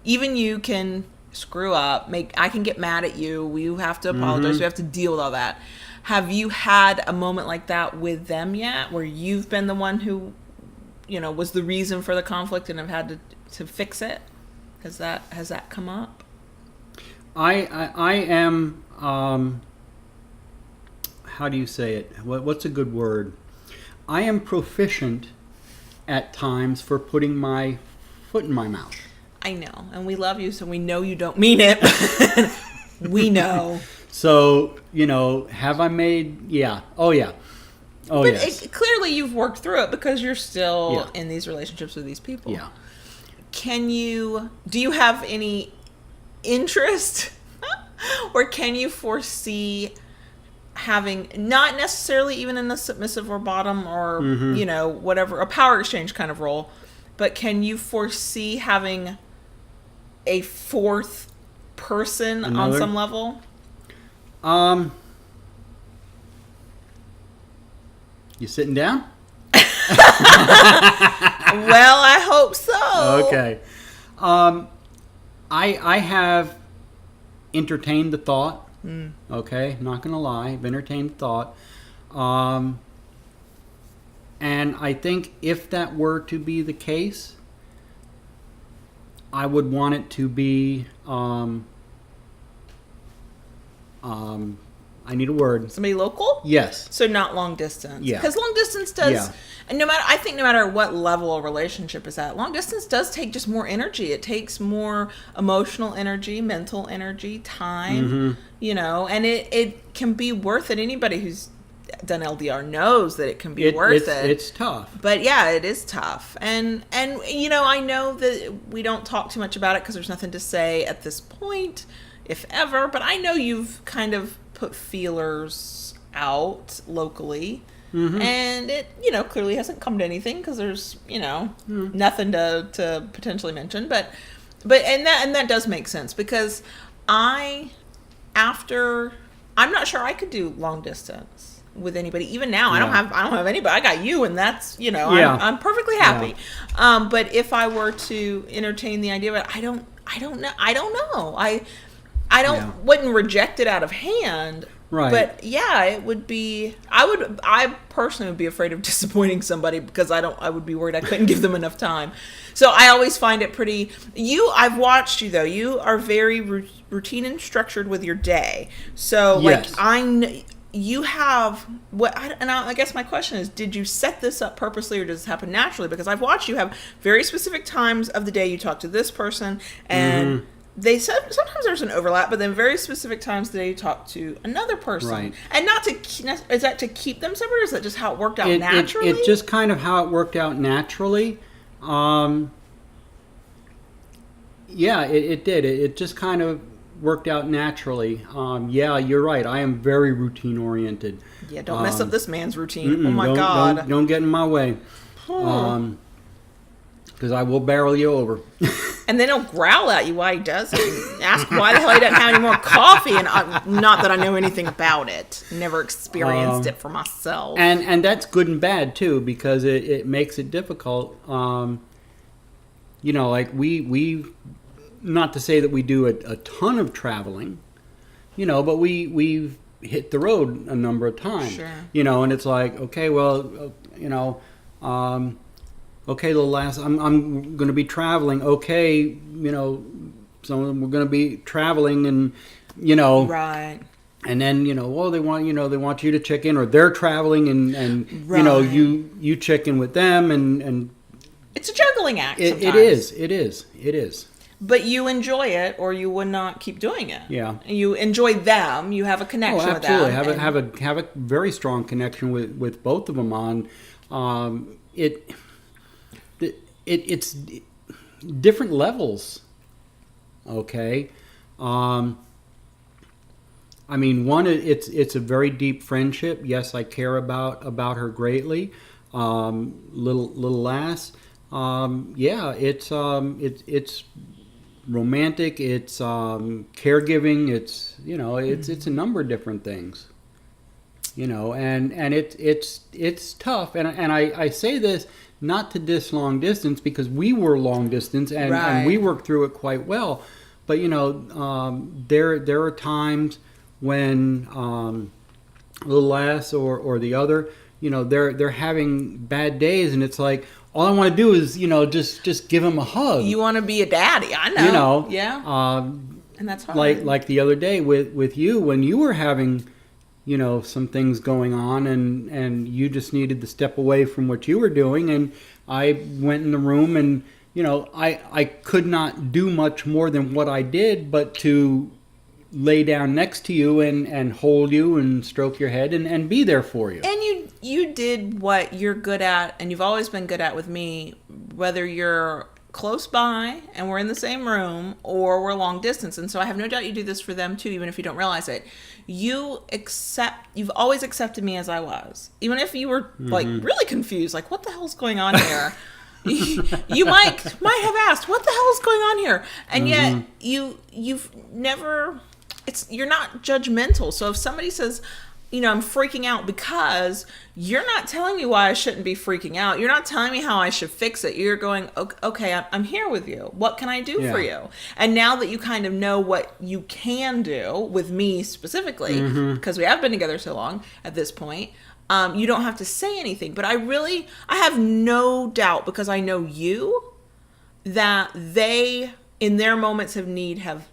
even you can screw up. I can get mad at you. We have to apologize. We have to deal with all that. Have you had a moment like that with them yet, where you've been the one who, was the reason for the conflict and have had to fix it? Has that come up?
I am. How do you say it? What's a good word? I am proficient at times for putting my foot in my mouth. I know, and we love you, so we know you don't mean it. We know. So, have I made? Yeah. Oh, yeah. Oh, but yes. Clearly you've worked through it because you're still in these relationships with these people. Yeah. Do you have any interest or can you foresee having, not necessarily even in the submissive or bottom or, whatever, a power exchange kind of role, but can you foresee having a 4th person on some level? You sitting down? Well, I hope so. Okay. I have entertained the thought. Okay, not gonna lie, I've entertained the thought. And I think if that were to be the case, I would want it to be I need a word. Somebody local? Yes. So not long distance. Yeah. Because long distance does, and no matter what level a relationship is at, long distance does take just more energy. It takes more emotional energy, mental energy, time, and it can be worth it. Anybody who's done LDR knows that it can be worth it. It's tough. But yeah, it is tough. And I know that we don't talk too much about it because there's nothing to say at this point, if ever, but I know you've kind of put feelers out locally, and it clearly hasn't come to anything because there's nothing to potentially mention. But
But and that does make sense, because I'm not sure I could do long distance with anybody. Even now, I don't have anybody. I got you, and that's, I'm perfectly happy. Yeah. But if I were to entertain the idea of it, I don't know. I wouldn't reject it out of hand.
Right.
But yeah, it would be. I personally would be afraid of disappointing somebody, because I would be worried I couldn't give them enough time. So I always find it pretty. I've watched you though. You are very routine and structured with your day. So
yes.
You have and I guess my question is, did you set this up purposely, or does this happen naturally? Because I've watched you have very specific times of the day you talk to this person, and. Mm-hmm. They said sometimes there's an overlap, but then very specific times today you talk to another person,
right? And
is that to keep them separate, or is that just how it worked out naturally?
It's just kind of how it worked out naturally. Yeah, it did. It just kind of worked out naturally. Yeah, you're right. I am very routine oriented.
Yeah, don't mess up this man's routine. Oh my God!
Don't get in my way. Because I will barrel you over.
And then he'll growl at you while he does it, and ask why the hell he doesn't have any more coffee. And not that I know anything about it. Never experienced it for myself.
And that's good and bad, too, because it makes it difficult. Like we not to say that we do a ton of traveling, but we've hit the road a number of times.
Sure.
And it's like, okay, well, okay, the last I'm going to be traveling. Okay, so we're going to be traveling, and
right.
And then well, they want you to check in, or they're traveling, and
right.
you check in with them, and
it's a juggling act.
It is.
But you enjoy it, or you would not keep doing it.
Yeah.
You enjoy them. You have a connection with them.
Absolutely. Have a very strong connection with both of them on it's different levels. Okay. One, it's a very deep friendship. Yes, I care about her greatly. Little lass. It's romantic. It's caregiving. It's a number of different things. And it's tough. And I say this not to diss long distance, because we were long distance and,
right.
and we worked through it quite well. But there are times when little lass or the other, they're having bad days, and it's like, all I want to do is just give them a hug.
You want to be a daddy, I know. Yeah. And that's hard.
Like the other day with you, when you were having some things going on, and you just needed to step away from what you were doing, and I went in the room, and I could not do much more than what I did, but to lay down next to you and hold you and stroke your head and be there for you.
And you did what you're good at, and you've always been good at with me, whether you're close by and we're in the same room, or we're long distance. And so I have no doubt you do this for them too, even if you don't realize it. You've always accepted me as I was, even if you were like really confused, like, what the hell's going on here? You might have asked, what the hell is going on here? And yet you've never, you're not judgmental. So if somebody says, I'm freaking out, because you're not telling me why I shouldn't be freaking out. You're not telling me how I should fix it. You're going, okay, I'm here with you. What can I do for you? And now that you kind of know what you can do with me specifically, because we have been together so long at this point, you don't have to say anything. But I have no doubt, because I know you, that they, in their moments of need, have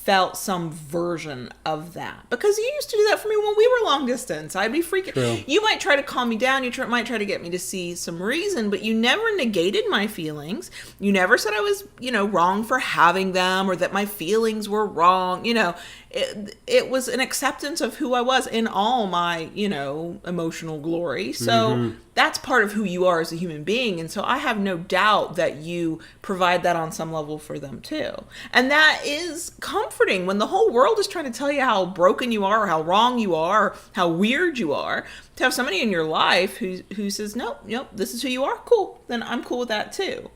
felt some version of that, because you used to do that for me when we were long distance. I'd be freaking.
True.
You might try to calm me down. You might try to get me to see some reason, but you never negated my feelings. You never said I was, wrong for having them, or that my feelings were wrong. It was an acceptance of who I was in all my, emotional glory. So that's part of who you are as a human being. And so I have no doubt that you provide that on some level for them too. And that is comforting when the whole world is trying to tell you how broken you are, or how wrong you are, or how weird you are. To have somebody in your life who says, nope, this is who you are. Cool. Then I'm cool with that too.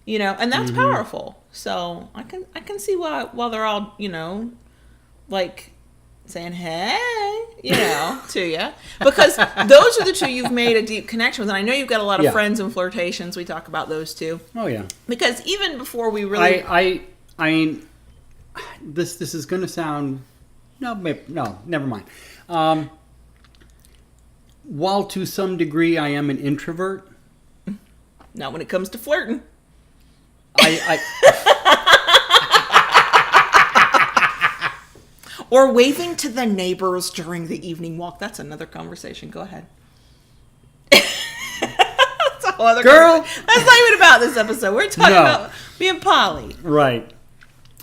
and that's powerful. So I can see why, while they're all, like saying, hey, to you, because those are the two you've made a deep connection with. And I know you've got a lot of friends and flirtations. We talk about those too.
Oh yeah.
Because even before we really,
I mean, this is going to sound, no, never mind. While to some degree I am an introvert,
not when it comes to flirting. Or waving to the neighbors during the evening walk. That's another conversation. Go ahead. That's a whole other
girl.
That's not even about this episode. We're talking about being poly.
Right.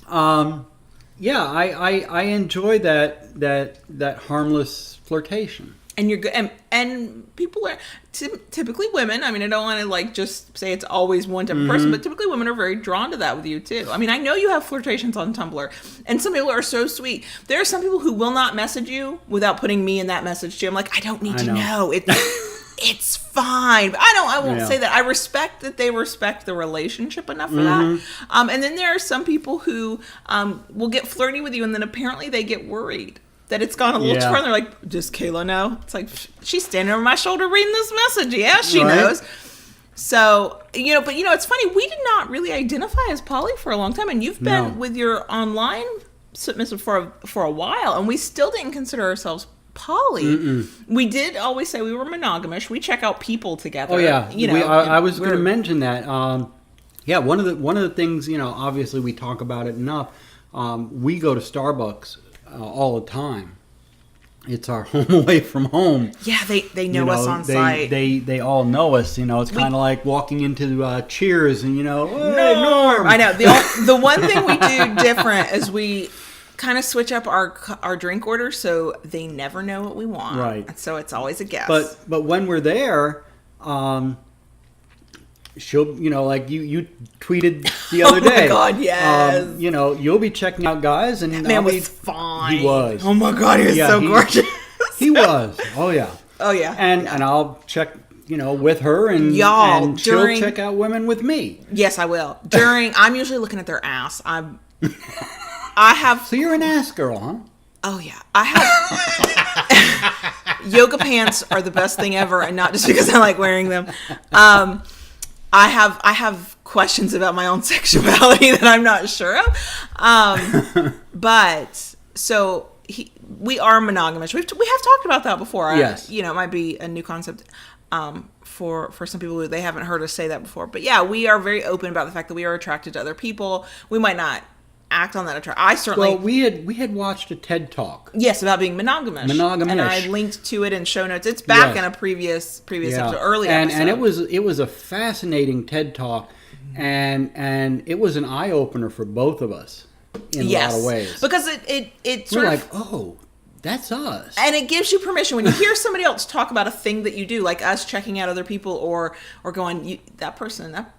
Yeah, I enjoy that harmless flirtation.
And you're good, and people are typically women. I mean, I don't want to like just say it's always one type of person, but typically women are very drawn to that with you too. I mean, I know you have flirtations on Tumblr, and some people are so sweet. There are some people who will not message you without putting me in that message too. I'm like, I don't need to know. It's fine. But I won't say that. I respect that they respect the relationship enough for that. And then there are some people who will get flirty with you, and then apparently they get worried that it's gone a little too far. They're like, does Kayla know? It's like, she's standing over my shoulder reading this message. Yeah, she knows. So, but it's funny. We did not really identify as poly for a long time. And you've been with your online submissive for a while. And we still didn't consider ourselves poly. We did always say we were monogamish. We check out people together.
Oh, yeah. I was going to mention that. One of the things, obviously we talk about it enough. We go to Starbucks all the time. It's our home away from home.
Yeah, they know us on site.
They all know us. It's kind of like walking into Cheers and hey, Norm.
I know. The one thing we do different is we kind of switch up our drink order so they never know what we want.
Right.
So it's always a guess.
But when we're there, she'll, like you tweeted the other day.
Oh my God, yes.
You'll be checking out guys, and
that man was fine.
He was.
Oh my God, he was so gorgeous.
He was. Oh yeah.
Oh yeah.
And I'll check, with her, and she'll check out women with me.
Yes, I will. I'm usually looking at their ass.
So you're an ass girl, huh?
Oh yeah, I have. Yoga pants are the best thing ever, and not just because I like wearing them. I have questions about my own sexuality that I'm not sure of. But so we are monogamish. We have talked about that before.
Yes.
It might be a new concept for some people who they haven't heard us say that before. But yeah, we are very open about the fact that we are attracted to other people. We might not act on that attraction. I certainly.
Well, we had watched a TED Talk.
Yes, about being monogamish. And I linked to it in show notes. It's back in a previous episode, early episode.
And it was a fascinating TED Talk, and it was an eye opener for both of us in a lot of ways.
Because it sort
we're
of
like, oh, that's us.
And it gives you permission when you hear somebody else talk about a thing that you do, like us checking out other people or going, that person's hot.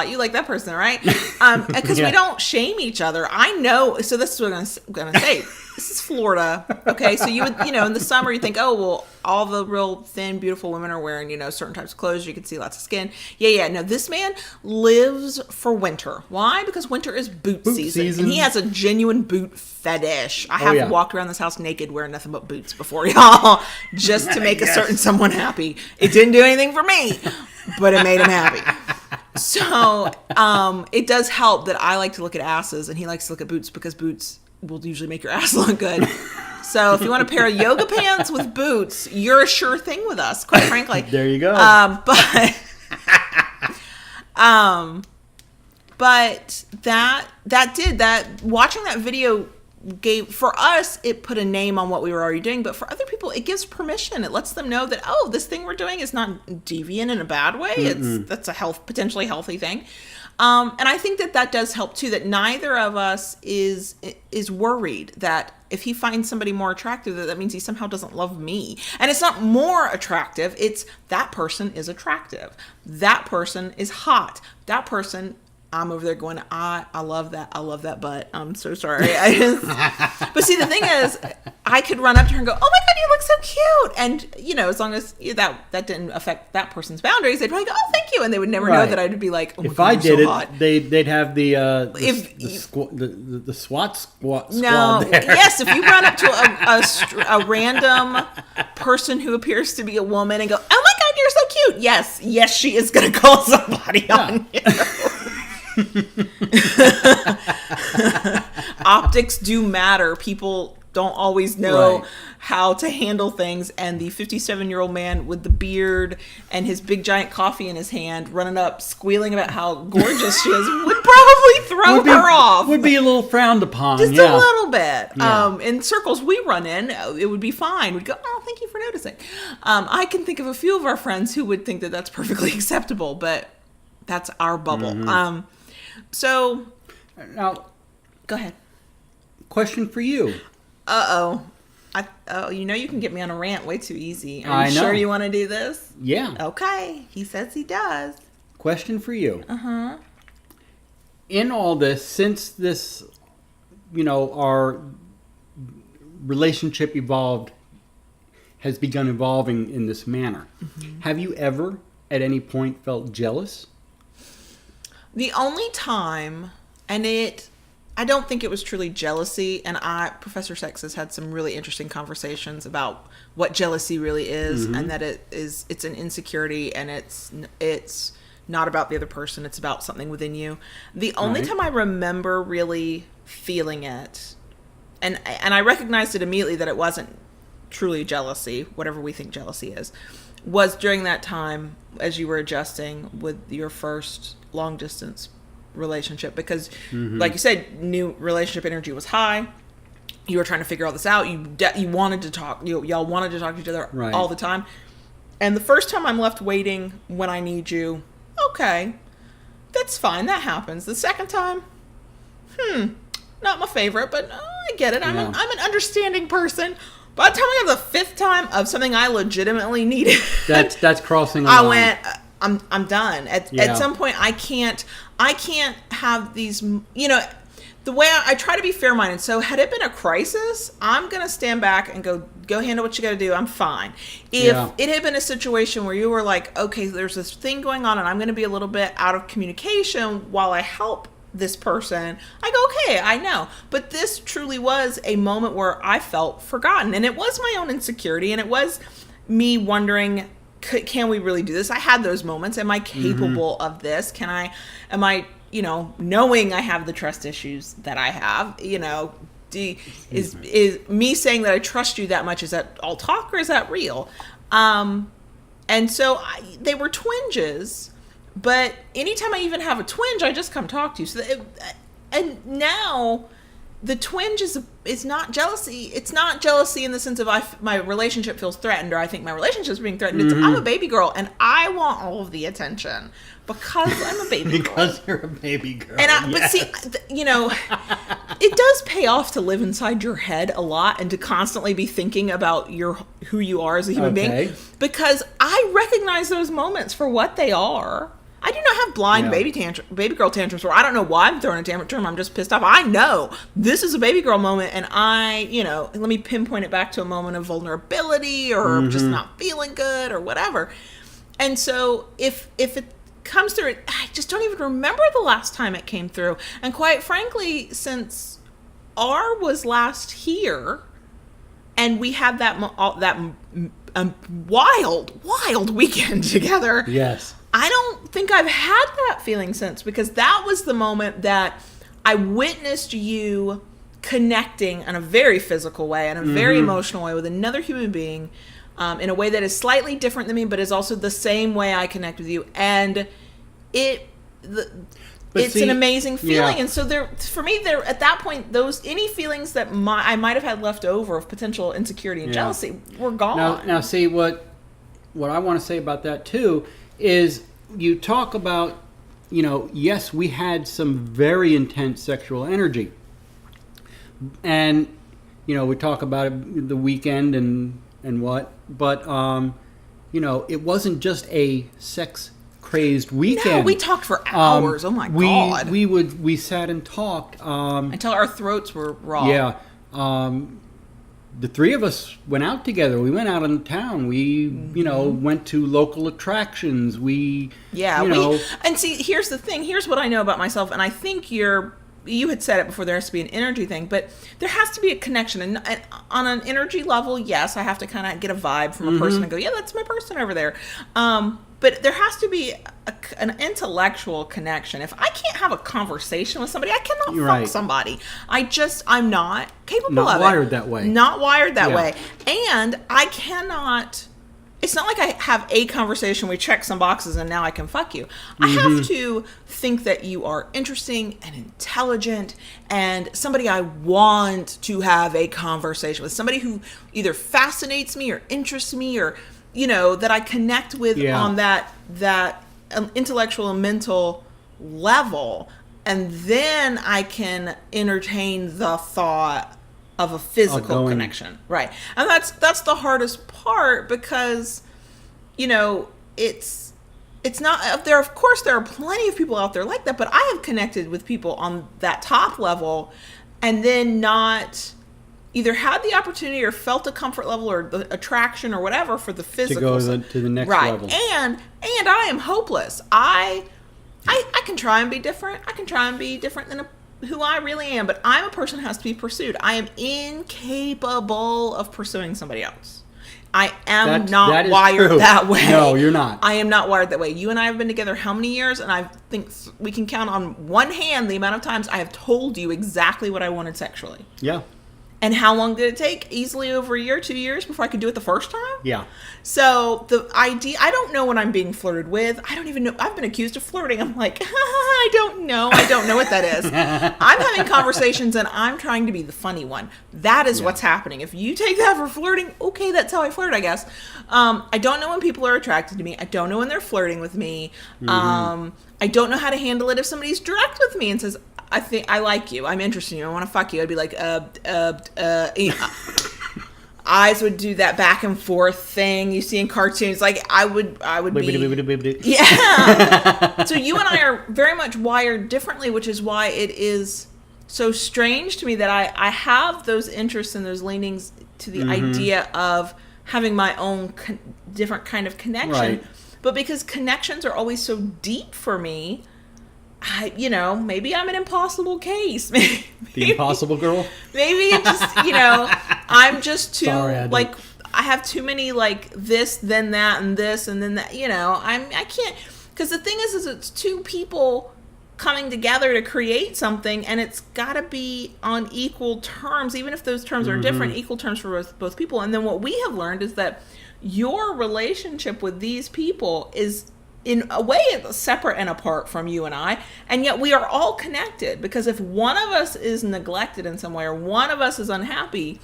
You like that person, right? Because we don't shame each other. I know. So this is what I'm going to say. This is Florida. Okay. So you would, in the summer you think, oh, well, all the real thin, beautiful women are wearing, certain types of clothes. You can see lots of skin. Yeah. No, this man lives for winter. Why? Because winter is boot season. And he has a genuine boot fetish. I have walked around this house naked wearing nothing but boots before, y'all, just to make a certain someone happy. It didn't do anything for me, but it made him happy. So it does help that I like to look at asses and he likes to look at boots because boots will usually make your ass look good. So if you want a pair of yoga pants with boots, you're a sure thing with us, quite frankly.
There you go.
But watching that video gave, for us, it put a name on what we were already doing, but for other people, it gives permission. It lets them know that, oh, this thing we're doing is not deviant in a bad way. That's a potentially healthy thing. And I think that does help too, that neither of us is worried that if he finds somebody more attractive, that means he somehow doesn't love me. And it's not more attractive. It's that person is attractive. That person is hot. That person I'm over there going, I love that butt. I'm so sorry. But see, the thing is, I could run up to her and go, oh my God, you look so cute. And, as long as that didn't affect that person's boundaries, they'd probably go, oh, thank you. And they would never know that I'd be like, oh my
if
God,
I
you're
did
so
it,
hot.
they'd have the SWAT squad there.
Yes, if you run up to a random person who appears to be a woman and go, oh my God, you're so cute. Yes, she is going to call somebody on you. Optics do matter. People don't always know how to handle things, and the 57-year-old man with the beard and his big giant coffee in his hand running up squealing about how gorgeous she is would probably throw her off.
Would be a little frowned upon.
Just a little bit.
Yeah.
In circles we run in, it would be fine. We'd go, oh, thank you for noticing. I can think of a few of our friends who would think that that's perfectly acceptable, but that's our bubble.
Mm-hmm.
So,
now,
go ahead.
Question for you.
You can get me on a rant way too easy. Are
I
you
know.
sure you want to do this?
Yeah.
Okay. He says he does.
Question for you.
Uh-huh.
In all this, since this, our relationship has begun evolving in this manner, have you ever at any point felt jealous?
The only time, I don't think it was truly jealousy, and Professor Sex has had some really interesting conversations about what jealousy really is, and that it's an insecurity, and it's not about the other person, it's about something within you. The only time I remember really feeling it, and I recognized it immediately that it wasn't truly jealousy, whatever we think jealousy is, was during that time as you were adjusting with your first long distance relationship, because like you said, new relationship energy was high. You were trying to figure all this out. You wanted to talk. Y'all wanted to talk to each other all the time. And the first time I'm left waiting when I need you, okay, that's fine. That happens. The second time, not my favorite, but I get it. I'm an understanding person. By the time I got the fifth time of something I legitimately needed,
that's crossing a line.
I went, I'm done. At some point, I can't have these, the way I try to be fair-minded. So had it been a crisis, I'm going to stand back and go handle what you got to do. I'm fine. If it had been a situation where you were like, okay, there's this thing going on and I'm going to be a little bit out of communication while I help this person, I go, okay, I know. But this truly was a moment where I felt forgotten, and it was my own insecurity, and it was me wondering, can we really do this? I had those moments. Am I capable of this? Am I, knowing I have the trust issues that I have, is me saying that I trust you that much, is that all talk or is that real? And so they were twinges, but anytime I even have a twinge, I just come talk to you. So and now the twinge is not jealousy. It's not jealousy in the sense of my relationship feels threatened, or I think my relationship is being threatened. It's, I'm a baby girl and I want all of the attention because I'm a baby girl.
Because you're a baby girl.
And but see, it does pay off to live inside your head a lot and to constantly be thinking about who you are as a human being, because I recognize those moments for what they are. I do not have blind baby girl tantrums where I don't know why I'm throwing a tantrum. I'm just pissed off. I know this is a baby girl moment, and let me pinpoint it back to a moment of vulnerability or just not feeling good or whatever. And so if it comes through, I just don't even remember the last time it came through. And quite frankly, since R was last here, and we had that wild weekend together.
Yes.
I don't think I've had that feeling since, because that was the moment that I witnessed you connecting in a very physical way, in a very emotional way with another human being, in a way that is slightly different than me, but is also the same way I connect with you. And it's an amazing feeling. Yeah. And so for me, at that point, any feelings that I might have had left over of potential insecurity and jealousy were gone.
Now see, what I want to say about that too is, you talk about, yes, we had some very intense sexual energy. And, we talk about it, the weekend and what, but, it wasn't just a sex crazed weekend.
No, we talked for hours. Oh my God.
We sat and talked
Until our throats were raw.
Yeah. The three of us went out together. We went out in town. We, went to local attractions. And
see, here's the thing. Here's what I know about myself, and I think you had said it before, there has to be an energy thing, but there has to be a connection. And on an energy level, yes, I have to kind of get a vibe from a person and go, yeah, that's my person over there. But there has to be an intellectual connection. If I can't have a conversation with somebody, I cannot fuck somebody. I'm not capable of it.
Not wired that way.
Not wired that way. And I cannot... It's not like I have a conversation, we check some boxes, and now I can fuck you. I have to think that you are interesting and intelligent and somebody I want to have a conversation with. Somebody who either fascinates me or interests me or, that I connect with on that intellectual and mental level. And then I can entertain the thought of a physical connection. Right. And that's the hardest part because, it's not there. Of course, there are plenty of people out there like that, but I have connected with people on that top level and then not either had the opportunity or felt a comfort level or the attraction or whatever for the physical.
To go to the next level.
And I am hopeless. I can try and be different. I can try and be different than who I really am, but I'm a person who has to be pursued. I am incapable of pursuing somebody else. I am not wired that way.
No, you're not.
I am not wired that way. You and I have been together how many years? And I think we can count on one hand the amount of times I have told you exactly what I wanted sexually.
Yeah.
And how long did it take? Easily over a year, 2 years before I could do it the first time?
Yeah.
So the idea, I don't know when I'm being flirted with. I don't even know. I've been accused of flirting. I'm like, I don't know. I don't know what that is. I'm having conversations and I'm trying to be the funny one. That is what's happening. If you take that for flirting, okay, that's how I flirt, I guess. I don't know when people are attracted to me. I don't know when they're flirting with me. I don't know how to handle it if somebody's direct with me and says, I think I like you. I'm interested in you. I want to fuck you. I'd be like, eyes would do that back and forth thing you see in cartoons. Like I would be. Yeah. So you and I are very much wired differently, which is why it is so strange to me that I have those interests and those leanings to the idea of having my own different kind of connection.
Right.
But because connections are always so deep for me, maybe I'm an impossible case. Maybe,
the impossible girl?
Maybe it just, I'm just too, I have too many, this, then that, and this, and then that, I can't, because the thing is it's two people coming together to create something, and it's got to be on equal terms, even if those terms are different, equal terms for both people. And then what we have learned is that your relationship with these people is, in a way, it's separate and apart from you and I, and yet we are all connected, because if one of us is neglected in some way or one of us is unhappy,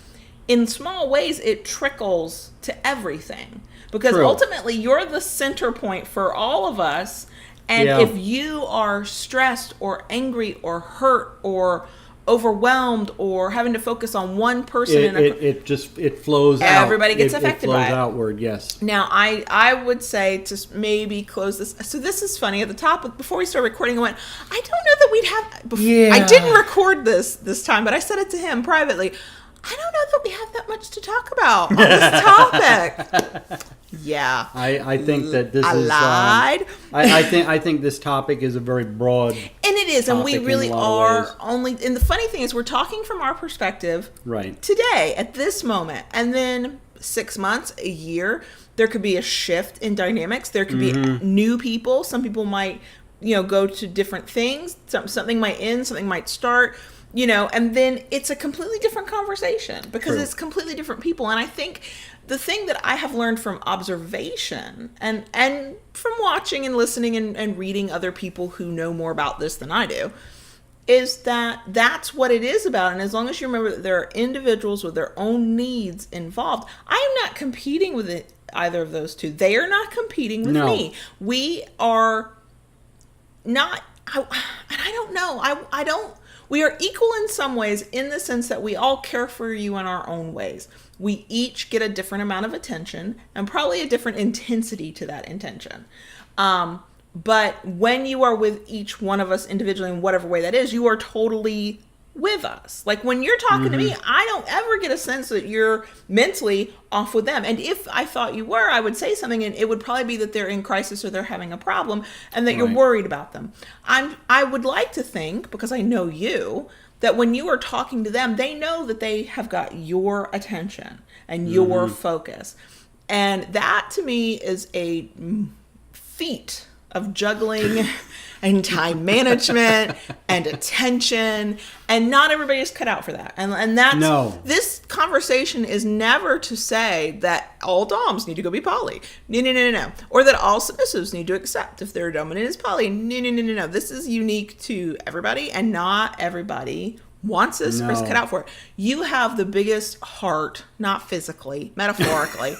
in small ways it trickles to everything, because ultimately you're the center point for all of us. And if you are stressed or angry or hurt or overwhelmed or having to focus on one person,
it flows out.
Everybody gets affected by it.
It flows outward, yes.
Now, I would say to maybe close this. So this is funny. At the top, before we started recording, I went, I don't know that we'd have... I didn't record this time, but I said it to him privately. I don't know that we have that much to talk about on this topic. Yeah.
I think that this
I lied.
I think this topic is a very broad.
And it is, and we really are only. And the funny thing is, we're talking from our perspective,
right,
today at this moment, and then 6 months, a year, there could be a shift in dynamics. There could be new people. Some people might, go to different things. Something might end. Something might start. And then it's a completely different conversation because it's completely different people. And I think the thing that I have learned from observation and from watching and listening and reading other people who know more about this than I do is that that's what it is about. And as long as you remember that there are individuals with their own needs involved, I am not competing with either of those two. They are not competing with me. We are not, and I don't know, I don't, we are equal in some ways in the sense that we all care for you in our own ways. We each get a different amount of attention and probably a different intensity to that intention. But when you are with each one of us individually in whatever way that is, you are totally with us. Like when you're talking to me, I don't ever get a sense that you're mentally off with them. And if I thought you were, I would say something, and it would probably be that they're in crisis or they're having a problem and that you're worried about them. I would like to think, because I know you, that when you are talking to them, they know that they have got your attention and your focus. And that to me is a feat of juggling and time management and attention, and not everybody is cut out for that. And that's this conversation is never to say that all doms need to go be poly. No. Or that all submissives need to accept if their dominant is poly. No. This is unique to everybody, and not everybody wants this or is cut out for it. You have the biggest heart, not physically, metaphorically,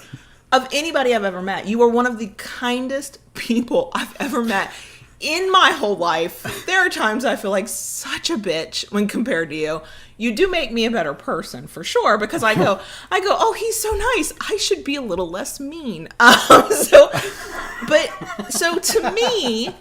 of anybody I've ever met. You are one of the kindest people I've ever met in my whole life. There are times I feel like such a bitch when compared to you. You do make me a better person for sure, because I go, oh, he's so nice, I should be a little less mean. So to me,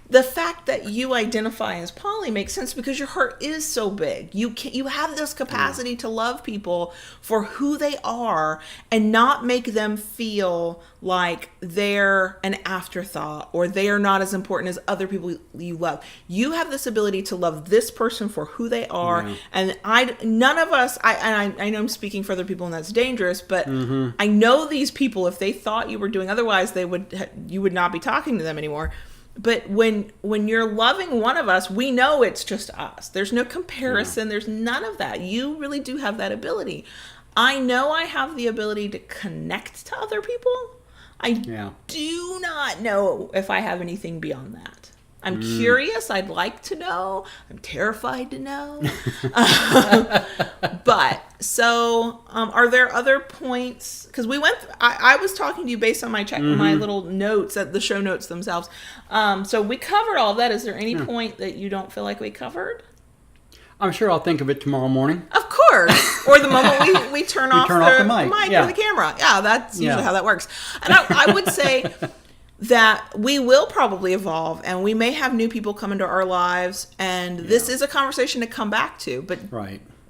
the fact that you identify as poly makes sense because your heart is so big. You have this capacity to love people for who they are and not make them feel like they're an afterthought or they are not as important as other people you love. You have this ability to love this person for who they are. And none of us, I know I'm speaking for other people and that's dangerous, but I know these people, if they thought you were doing otherwise, you would not be talking to them anymore. But when you're loving one of us, we know it's just us. There's no comparison. There's none of that. You really do have that ability. I know I have the ability to connect to other people. I do not know if I have anything beyond that. I'm curious. I'd like to know. I'm terrified to know. But so, are there other points? Because I was talking to you based on my my little notes at the show notes themselves. So we covered all of that. Is there any point that you don't feel like we covered?
I'm sure I'll think of it tomorrow morning.
Of course. Or the moment we turn off the mic or the camera. Yeah, that's usually how that works. And I would say that we will probably evolve, and we may have new people come into our lives, and this is a conversation to come back to. But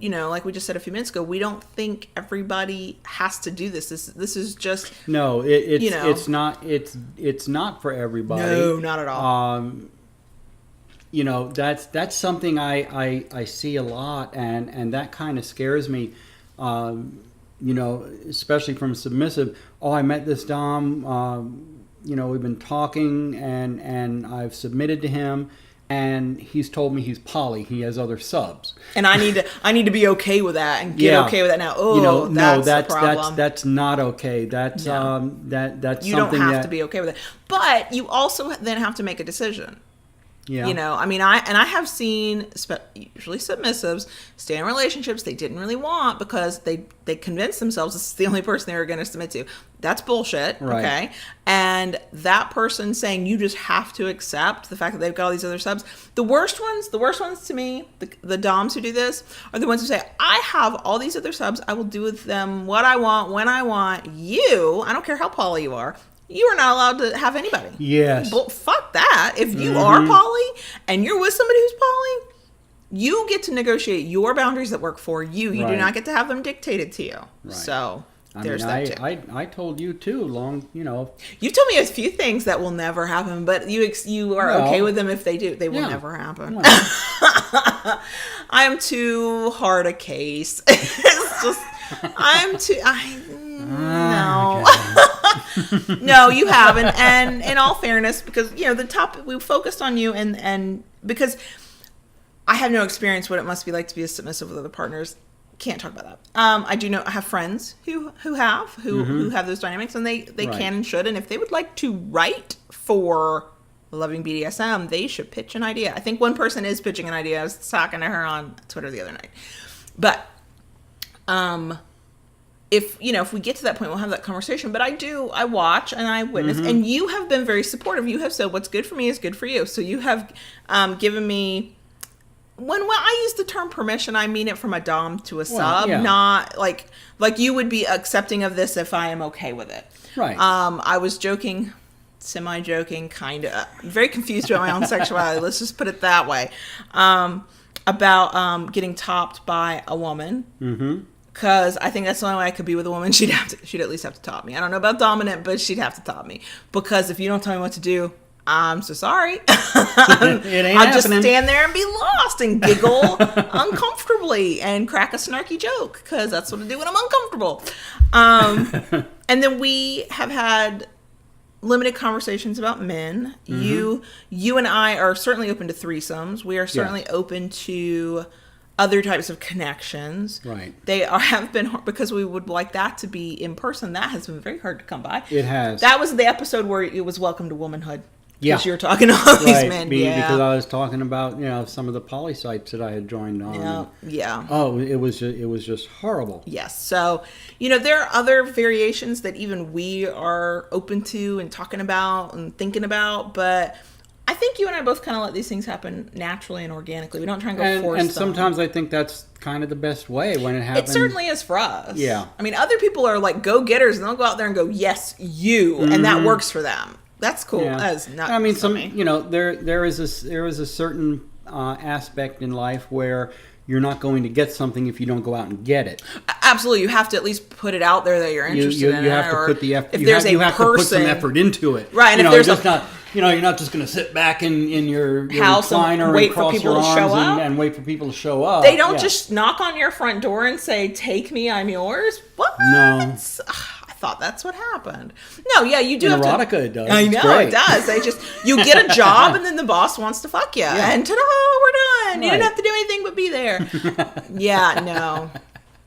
you know, like we just said a few minutes ago, we don't think everybody has to do this. This is just it's not for everybody. No, not at all.
You know, that's something I see a lot, and that kind of scares me. You know, especially from submissive. Oh, I met this dom. You know, we've been talking, and I've submitted to him, and he's told me he's poly. He has other subs,
and I need to be okay with that and get okay with that now. Oh, you know, that's a problem.
That's not okay. That's that's
you
something
don't have to be okay with it, but you also then have to make a decision. Yeah. You know, I mean, I have seen usually submissives stay in relationships they didn't really want because they convinced themselves this is the only person they were going to submit to. That's bullshit. Right. Okay. And that person saying you just have to accept the fact that they've got all these other subs. The worst ones to me, the doms who do this are the ones who say, I have all these other subs. I will do with them what I want, when I want. You, I don't care how poly you are. You are not allowed to have anybody.
Yes.
But fuck that. If you are poly and you're with somebody who's poly, you get to negotiate your boundaries that work for you. You do not get to have them dictated to you. Right. So there's that too.
I told you too
You told me a few things that will never happen, but you are okay with them if they do. They will never happen. No. I am too hard a case. It's just no. No, you haven't. And in all fairness, because the topic we focused on you and because I have no experience what it must be like to be a submissive with other partners. Can't talk about that. I do know I have friends who have those dynamics, and they can and should. And if they would like to write for Loving BDSM, they should pitch an idea. I think one person is pitching an idea. I was talking to her on Twitter the other night. But if we get to that point, we'll have that conversation. But I watch and I witness, and you have been very supportive. You have said what's good for me is good for you. So you have given me, when I use the term permission, I mean it from a dom to a sub, not like you would be accepting of this if I am okay with it.
Right.
I was joking semi-joking, kind of, very confused about my own sexuality. Let's just put it that way. About getting topped by a woman. Mm-hmm. Because I think that's the only way I could be with a woman. She'd at least have to top me. I don't know about dominant, but she'd have to top me. Because if you don't tell me what to do, I'm so sorry. I'll just stand there and be lost and giggle uncomfortably and crack a snarky joke. Because that's what I do when I'm uncomfortable. And then we have had limited conversations about men. Mm-hmm. You and I are certainly open to threesomes. We are certainly open to other types of connections.
Right.
They have been hard because we would like that to be in person. That has been very hard to come by.
It has.
That was the episode where it was Welcome to Womanhood.
Yeah.
Because you were talking to all these men.
Because I was talking about, some of the poly sites that I had joined on.
Yeah.
Oh, it was just horrible.
Yes. So, there are other variations that even we are open to and talking about and thinking about, but I think you and I both kind of let these things happen naturally and organically. We don't try and go force them.
And sometimes I think that's kind of the best way when it happens.
It certainly is for us.
Yeah.
I mean, other people are like go-getters, and they'll go out there and go, yes, you, mm-hmm. and that works for them. That's cool.
Yeah.
That's not.
I mean, there is a certain aspect in life where you're not going to get something if you don't go out and get it.
Absolutely, you have to at least put it out there that you're interested in it.
You have to put the effort.
If there's a person,
you have to put some effort into it,
right? And if there's
not. You're not just going to sit back in your
house
recliner
and wait
and cross
for people
your
to
arms
show up
and wait for people to show up.
They don't just knock on your front door and say, "Take me, I'm yours." What?
No.
I thought that's what happened. No, yeah, you do
in
have
erotica,
to.
It does.
I know it does. You get a job, and then the boss wants to fuck you, and ta-da, we're done. Right. You didn't have to do anything but be there.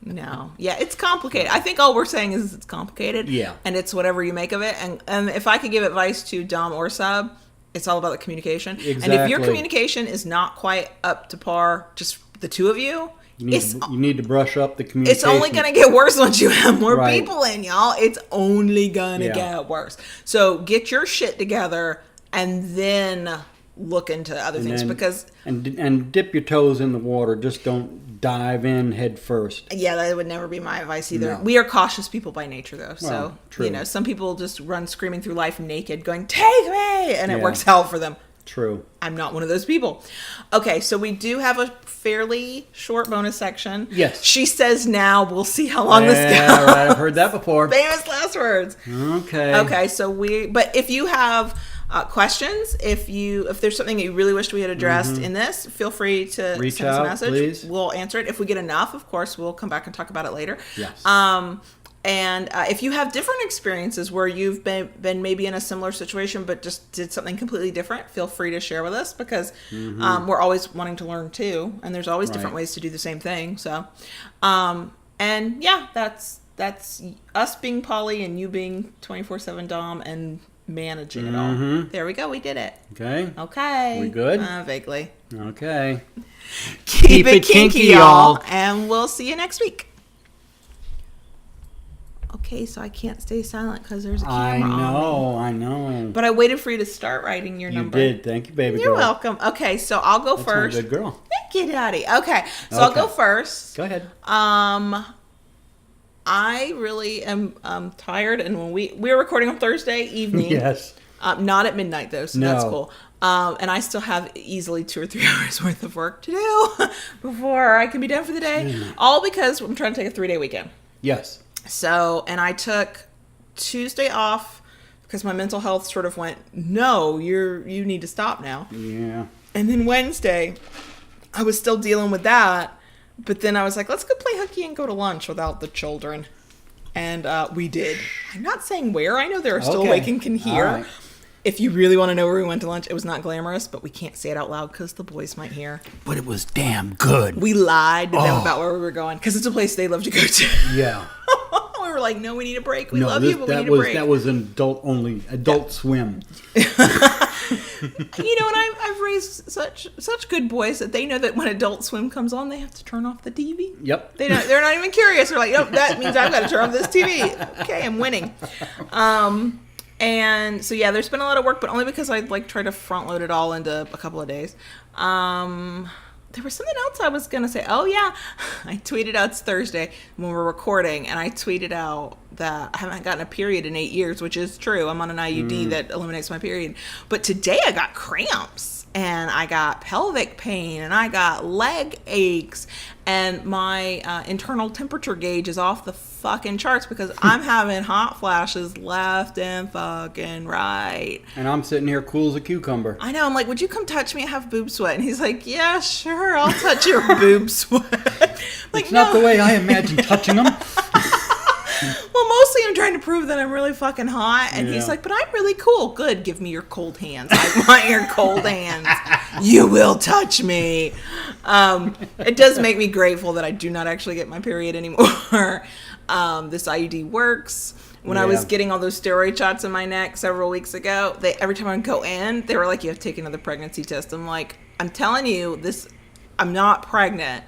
No. Yeah, it's complicated. I think all we're saying is it's complicated.
Yeah.
And it's whatever you make of it. And if I could give advice to dom or sub, it's all about the communication.
Exactly.
And if your communication is not quite up to par, just the two of you,
you need to brush up the communication.
It's only going to get worse once you have more people in, y'all. It's only going to get worse. So get your shit together and then look into other things because...
And dip your toes in the water. Just don't dive in head first.
Yeah, that would never be my advice either.
No.
We are cautious people by nature, though. So,
true.
Some people just run screaming through life naked going, "Take me!" And it works out for them.
True.
I'm not one of those people. Okay, so we do have a fairly short bonus section.
Yes.
She says now. We'll see how long this goes.
Yeah, right. I've heard that before.
Famous last words.
Okay.
Okay, but if you have questions, if there's something that you really wished we had addressed in this, feel free to
reach
send
out,
us a message.
Please.
We'll answer it. If we get enough, of course, we'll come back and talk about it later.
Yes.
And if you have different experiences where you've been maybe in a similar situation but just did something completely different, feel free to share with us because we're always wanting to learn too, and there's always different ways to do the same thing. So, and yeah, that's us being poly and you being 24/7 dom and managing it all. There we go. We did it. Okay.
We good?
Vaguely.
Okay.
Keep it kinky, y'all, and we'll see you next week. Okay, so I can't stay silent because there's a camera on me.
I know.
But I waited for you to start writing your number.
You did. Thank you, baby
You're
girl.
welcome. Okay, so I'll go first.
That's my good girl.
Thank you, Daddy. Okay, so I'll go first.
Go ahead.
I really am tired, and when we're recording on Thursday evening.
Yes.
Not at midnight, though, so that's cool. And I still have easily 2 or 3 hours worth of work to do before I can be done for the day. All because I'm trying to take a 3-day weekend.
Yes.
So, and I took Tuesday off because my mental health sort of went, no, you need to stop now.
Yeah.
And then Wednesday, I was still dealing with that. But then I was like, let's go play hooky and go to lunch without the children. And we did. I'm not saying where. I know they're still awake and can hear.
Right.
If you really want to know where we went to lunch, it was not glamorous, but we can't say it out loud because the boys might hear.
But it was damn good.
We lied to them about where we were going because it's a place they love to go to.
Yeah.
We were like, no, we need a break. We love you, but we need a break.
That was an adult swim.
And I've raised such good boys that they know that when Adult Swim comes on, they have to turn off the TV.
Yep.
They're not even curious. They're like, nope, that means I've got to turn off this TV. Okay, I'm winning. And so, yeah, there's been a lot of work, but only because I try to front load it all into a couple of days. there was something else I was going to say. Oh, yeah. I tweeted out, it's Thursday when we're recording, and I tweeted out that I haven't gotten a period in 8 years, which is true. I'm on an IUD that eliminates my period. But today I got cramps, and I got pelvic pain, and I got leg aches, and my internal temperature gauge is off the fucking charts because I'm having hot flashes left and fucking right.
And I'm sitting here cool as a cucumber.
I know. I'm like, would you come touch me? I have boob sweat. And he's like, yeah, sure. I'll touch your boob sweat. Like,
it's not the way I imagine touching them.
Well, mostly I'm trying to prove that I'm really fucking hot. And he's
Yeah.
like, but I'm really cool. Good. Give me your cold hands. I want your cold hands. You will touch me. It does make me grateful that I do not actually get my period anymore. This IUD works. When I was getting all those steroid shots in my neck several weeks ago, every time I would go in, they were like, you have to take another pregnancy test. I'm like, I'm telling you, I'm not pregnant.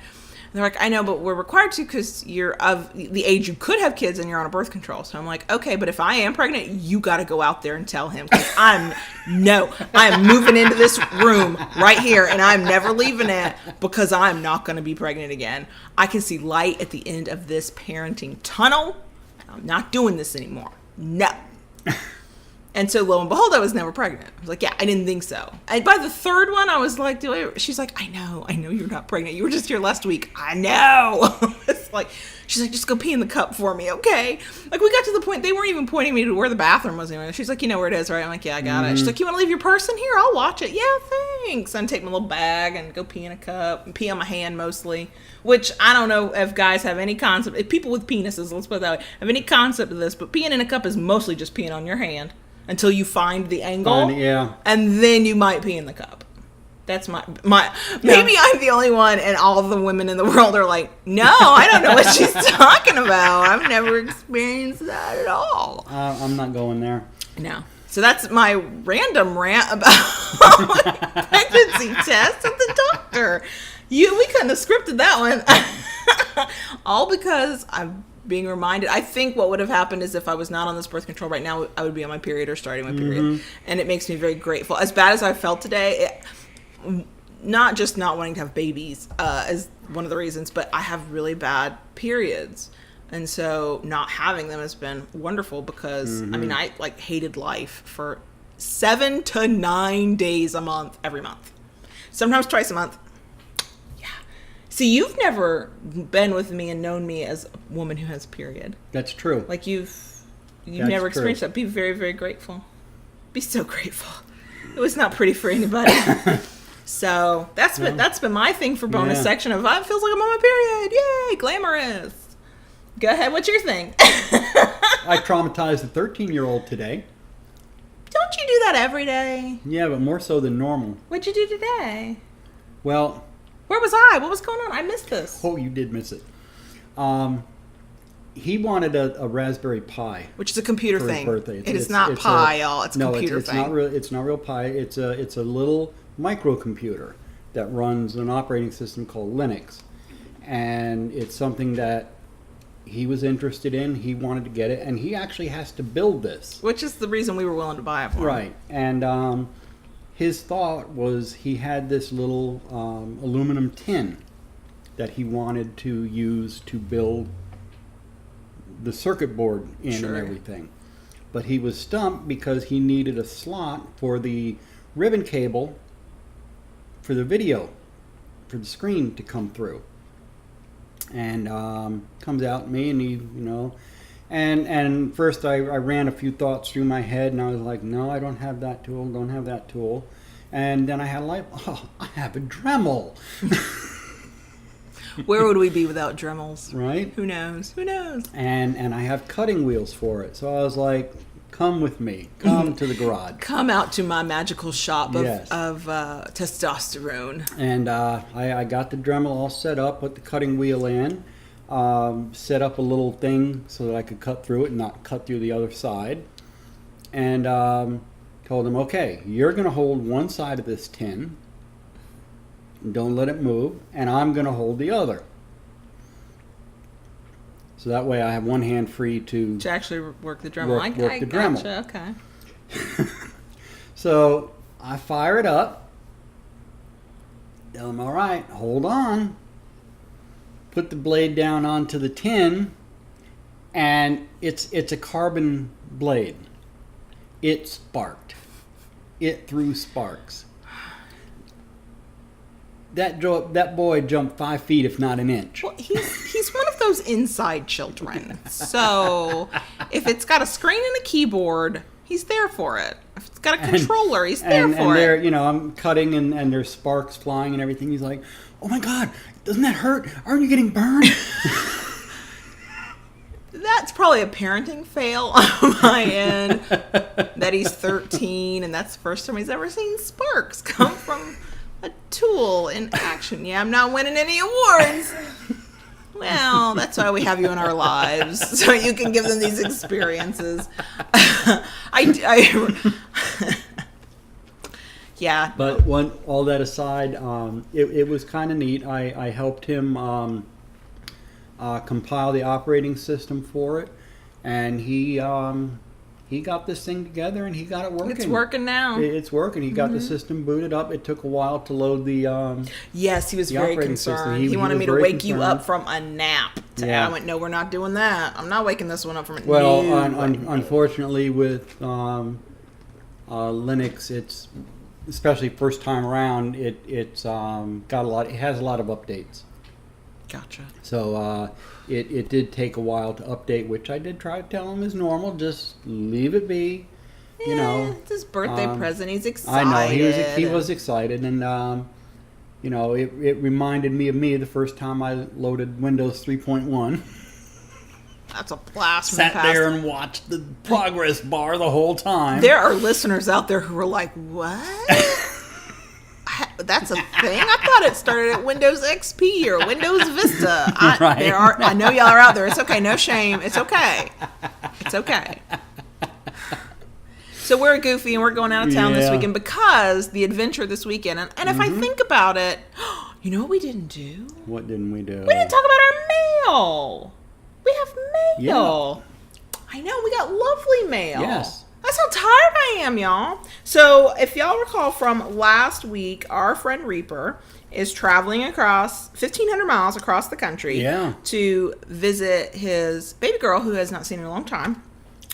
And they're like, I know, but we're required to because you're of the age you could have kids and you're on a birth control. So I'm like, okay, but if I am pregnant, you got to go out there and tell him because I am moving into this room right here and I'm never leaving it because I'm not going to be pregnant again. I can see light at the end of this parenting tunnel. I'm not doing this anymore. No. And so lo and behold, I was never pregnant. I was like, yeah, I didn't think so. And by the third one, I was like, she's like, I know you're not pregnant. You were just here last week. I know. It's like, she's like, just go pee in the cup for me. Okay. Like we got to the point, they weren't even pointing me to where the bathroom was anyway. She's like, you know where it is, right? I'm like, yeah, I got it. She's like, you want to leave your purse in here? I'll watch it. Yeah, thanks. And take my little bag and go pee in a cup and pee on my hand mostly, which I don't know if guys have any concept. If people with penises, let's put it that way, have any concept of this, but peeing in a cup is mostly just peeing on your hand. Until you find the angle, and then you might pee in the cup. That's my. Maybe I'm the only one, and all the women in the world are like, no, I don't know what she's talking about. I've never experienced that at all.
I'm not going there.
No. So that's my random rant about my pregnancy test at the doctor. We couldn't have scripted that one. All because I'm being reminded. I think what would have happened is if I was not on this birth control right now, I would be on my period or starting my period. And it makes me very grateful. As bad as I felt today, not just not wanting to have babies is one of the reasons, but I have really bad periods. And so not having them has been wonderful because, I mean, I hated life for 7 to 9 days a month, every month. Sometimes twice a month. See, you've never been with me and known me as a woman who has a period.
That's true.
Like you've never experienced that. Be very, very grateful. Be so grateful. It was not pretty for anybody. So that's been my thing for bonus section of it feels like I'm on my period. Yay, glamorous. Go ahead. What's your thing?
I traumatized a 13-year-old today.
Don't you do that every day?
Yeah, but more so than normal.
What'd you do today?
Well,
where was I? What was going on? I missed this.
Oh, you did miss it. He wanted a Raspberry Pi,
which is a computer
for
thing.
His birthday.
It is not Pi, y'all. It's a computer thing.
It's not real Pi. It's a little microcomputer that runs an operating system called Linux, and it's something that he was interested in. He wanted to get it, and he actually has to build this,
which is the reason we were willing to buy it for him.
Right, and his thought was he had this little aluminum tin that he wanted to use to build the circuit board in and everything. But he was stumped because he needed a slot for the ribbon cable for the video, for the screen to come through. And comes out at me and he, and first I ran a few thoughts through my head and I was like, no, I don't have that tool, And then I had I have a Dremel.
Where would we be without Dremels?
Right?
Who knows?
And I have cutting wheels for it. So I was like, come with me. Come to the garage.
Come out to my magical shop of testosterone.
And I got the Dremel all set up, put the cutting wheel in, set up a little thing so that I could cut through it and not cut through the other side. And told him, okay, you're going to hold one side of this tin. Don't let it move. And I'm going to hold the other. So that way I have one hand free to
actually work the Dremel.
Work the Dremel.
Gotcha, okay.
So I fire it up. Tell him, all right, hold on. Put the blade down onto the tin, and it's a carbon blade. It sparked. It threw sparks. That boy jumped 5 feet, if not an inch.
Well, he's one of those inside children. So if it's got a screen and a keyboard, he's there for it. If it's got a controller, he's there for
and
it.
You know, I'm cutting and there's sparks flying and everything. He's like, oh my God, doesn't that hurt? Aren't you getting burned?
That's probably a parenting fail on my end. That he's 13 and that's the first time he's ever seen sparks come from a tool in action. Yeah, I'm not winning any awards. Well, that's why we have you in our lives, so you can give them these experiences. Yeah.
But all that aside, it was kind of neat. I helped him compile the operating system for it, and he got this thing together and he got it working.
It's working now.
It's working. He got the system booted up. It took a while to load the
yes, he was very concerned. He wanted me to wake you up from a nap. I went, no, we're not doing that. I'm not waking this one up from a nap.
Well, unfortunately with Linux, it's especially first time around. It's got a lot. It has a lot of updates.
Gotcha.
So it did take a while to update, which I did try to tell him is normal. Just leave it be. You know,
it's his birthday present. He's excited.
I know he was excited, and you know, it reminded me of me the first time I loaded Windows 3.1.
That's a blast.
Sat there and watched the progress bar the whole time.
There are listeners out there who are like, "What? That's a thing? I thought it started at Windows XP or Windows Vista."
Right.
I know y'all are out there. It's okay. No shame. It's okay. It's okay. So we're goofy and we're going out of town this weekend because the adventure this weekend. And if I think about it, you know what we didn't do?
What didn't we do?
We didn't talk about our mail. We have mail. Yeah. I know. We got lovely mail.
Yes.
That's how tired I am, y'all. So if y'all recall from last week, our friend Reaper is traveling across 1,500 miles across the country to visit his baby girl who has not seen in a long time.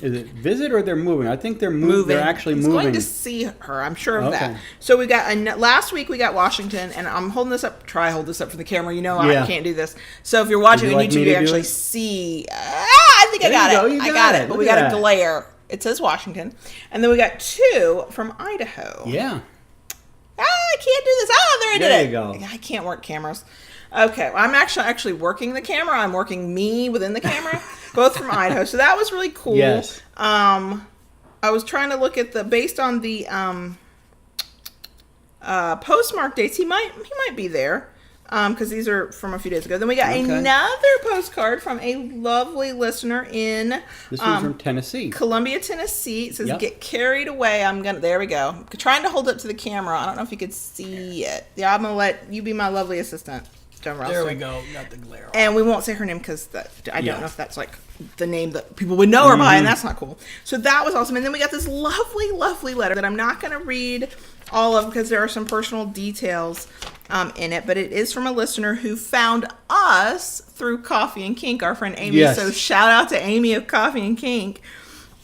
Is it visit or they're moving? I think they're moving. They're actually moving.
He's going to see her. I'm sure of that. So we got last week we got Washington, and I'm holding this up. Try hold this up for the camera. You know I can't do this. So if you're watching on YouTube, you actually see. I think I got it. I got it. But we got a glare. It says Washington, and then we got 2 from Idaho.
Yeah.
I can't do this. There I did it.
There you go.
I can't work cameras. Okay, well, I'm actually working the camera. I'm working me within the camera, both from Idaho. So that was really cool.
Yes.
I was trying to look at based on the postmark dates. He might be there because these are from a few days ago. Then we got another postcard from a lovely listener in
this one's from Tennessee,
Columbia, Tennessee. It says, "Get carried away." There we go. I'm trying to hold it to the camera. I don't know if you could see it. Yeah, I'm gonna let you be my lovely assistant.
There we go. Got the glare.
And we won't say her name because I don't know if that's like the name that people would know her by, and that's not cool. So that was awesome. And then we got this lovely, lovely letter that I'm not going to read all of because there are some personal details in it, but it is from a listener who found us through Coffee and Kink, our friend Amy.
Yes.
So shout out to Amy of Coffee and Kink.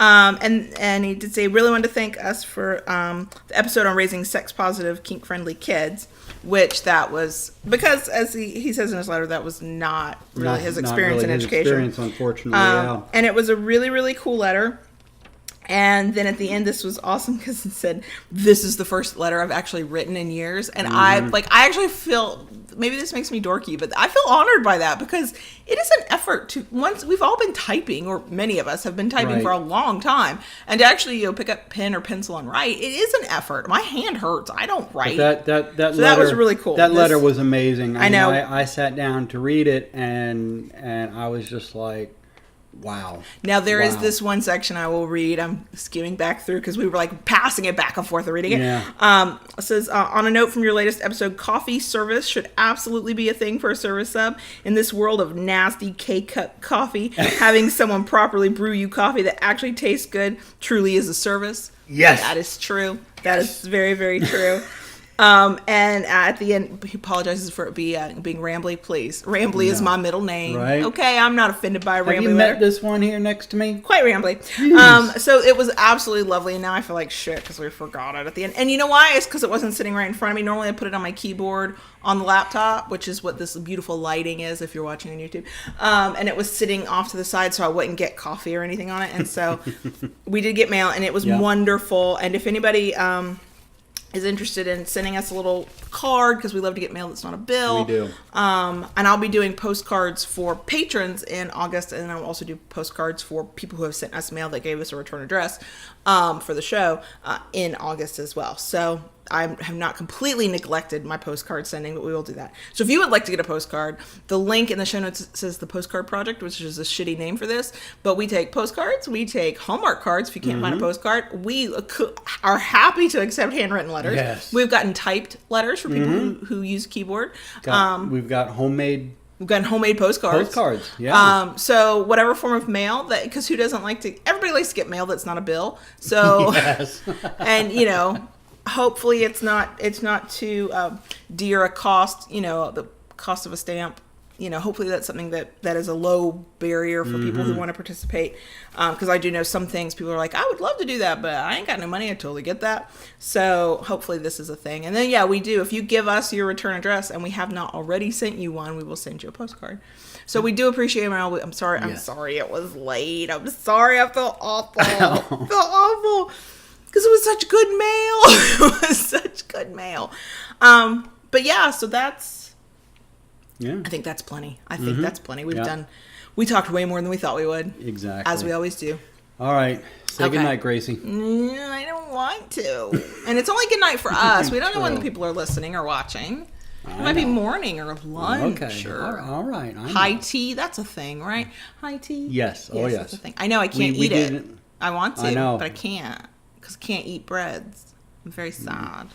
And he did say, really wanted to thank us for the episode on raising sex-positive, kink-friendly kids, which that was, because as he says in his letter, that was not really his experience in education.
Experience, unfortunately,
And it was a really, really cool letter. And then at the end, this was awesome because it said, "This is the first letter I've actually written in years." And I actually feel, maybe this makes me dorky, but I feel honored by that because it is an effort once we've all been typing, or many of us have been typing for a long time, and to actually pick up pen or pencil and write, it is an effort. My hand hurts. I don't write.
That letter,
that was really cool.
That letter was amazing.
I know.
I sat down to read it, and I was just like, wow.
Now there is this one section I will read. I'm skimming back through because we were like passing it back and forth reading it.
Yeah.
It says, on a note from your latest episode, coffee service should absolutely be a thing for a service sub. In this world of nasty K-cup coffee, having someone properly brew you coffee that actually tastes good truly is a service.
Yes.
That is true. That is very, very true. And at the end, he apologizes for it being rambly. Please, rambly is my middle name.
Right.
Okay, I'm not offended by a rambly.
Have you met this one here next to me?
Quite rambly. So it was absolutely lovely, and now I feel like shit because we forgot it at the end. And you know why? It's because it wasn't sitting right in front of me. Normally I put it on my keyboard on the laptop, which is what this beautiful lighting is if you're watching on YouTube. And it was sitting off to the side so I wouldn't get coffee or anything on it. And so we did get mail, and it was wonderful. And if anybody is interested in sending us a little card, because we love to get mail that's not a bill.
We do.
And I'll be doing postcards for patrons in August, and I'll also do postcards for people who have sent us mail that gave us a return address for the show in August as well. So I have not completely neglected my postcard sending, but we will do that. So if you would like to get a postcard, the link in the show notes says the Postcard Project, which is a shitty name for this, but we take postcards, we take Hallmark cards if you can't find a postcard. We are happy to accept handwritten letters.
Yes.
We've gotten typed letters for people who use keyboard.
We've got homemade
postcards.
Postcards, yeah.
So whatever form of mail that, because who doesn't like to? Everybody likes to get mail that's not a bill. So,
Yes.
and hopefully it's not too dear a cost. The cost of a stamp. Hopefully that's something that is a low barrier for people who want to participate. Because I do know some things people are like, I would love to do that, but I ain't got no money. I totally get that. So hopefully this is a thing. And then, we do. If you give us your return address and we have not already sent you one, we will send you a postcard. So we do appreciate it, Meryl. I'm sorry. I'm sorry it was late. I'm sorry. I feel awful. I feel awful. Because it was such good mail. It was such good mail. But yeah, so that's...
Yeah.
I think that's plenty. That's plenty. We talked way more than we thought we would.
Exactly.
As we always do.
All right. Say goodnight, Gracie.
I don't want to. And it's only goodnight for us. We don't know when the people are listening or watching. It might be morning or lunch.
Okay.
Or
all right.
high tea. That's a thing, right? High tea?
Yes. Oh, yes.
That's a thing. I know I can't eat it. I want to,
I know.
but I can't. Because I can't eat breads. I'm very sad.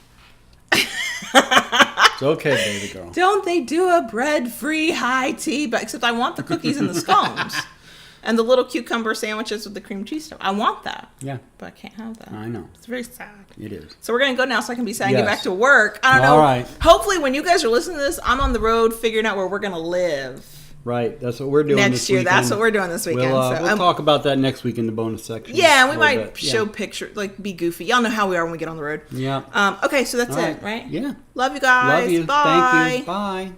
It's okay, baby girl.
Don't they do a bread-free high tea? But except I want the cookies and the scones. And the little cucumber sandwiches with the cream cheese stuff. I want that.
Yeah.
But I can't have that.
I know.
It's very sad.
It is.
So we're going to go now so I can be sad and get back to work. I don't know.
All right.
Hopefully when you guys are listening to this, I'm on the road figuring out where we're going to live.
Right. That's what we're doing
next year.
Weekend.
That's what we're doing this weekend.
We'll talk about that next week in the bonus section.
Yeah, and we might show pictures, be goofy. Y'all know how we are when we get on the road.
Yeah.
Okay, so that's it, right?
Yeah.
Love you guys.
Love you.
Bye.
Thank you. Bye.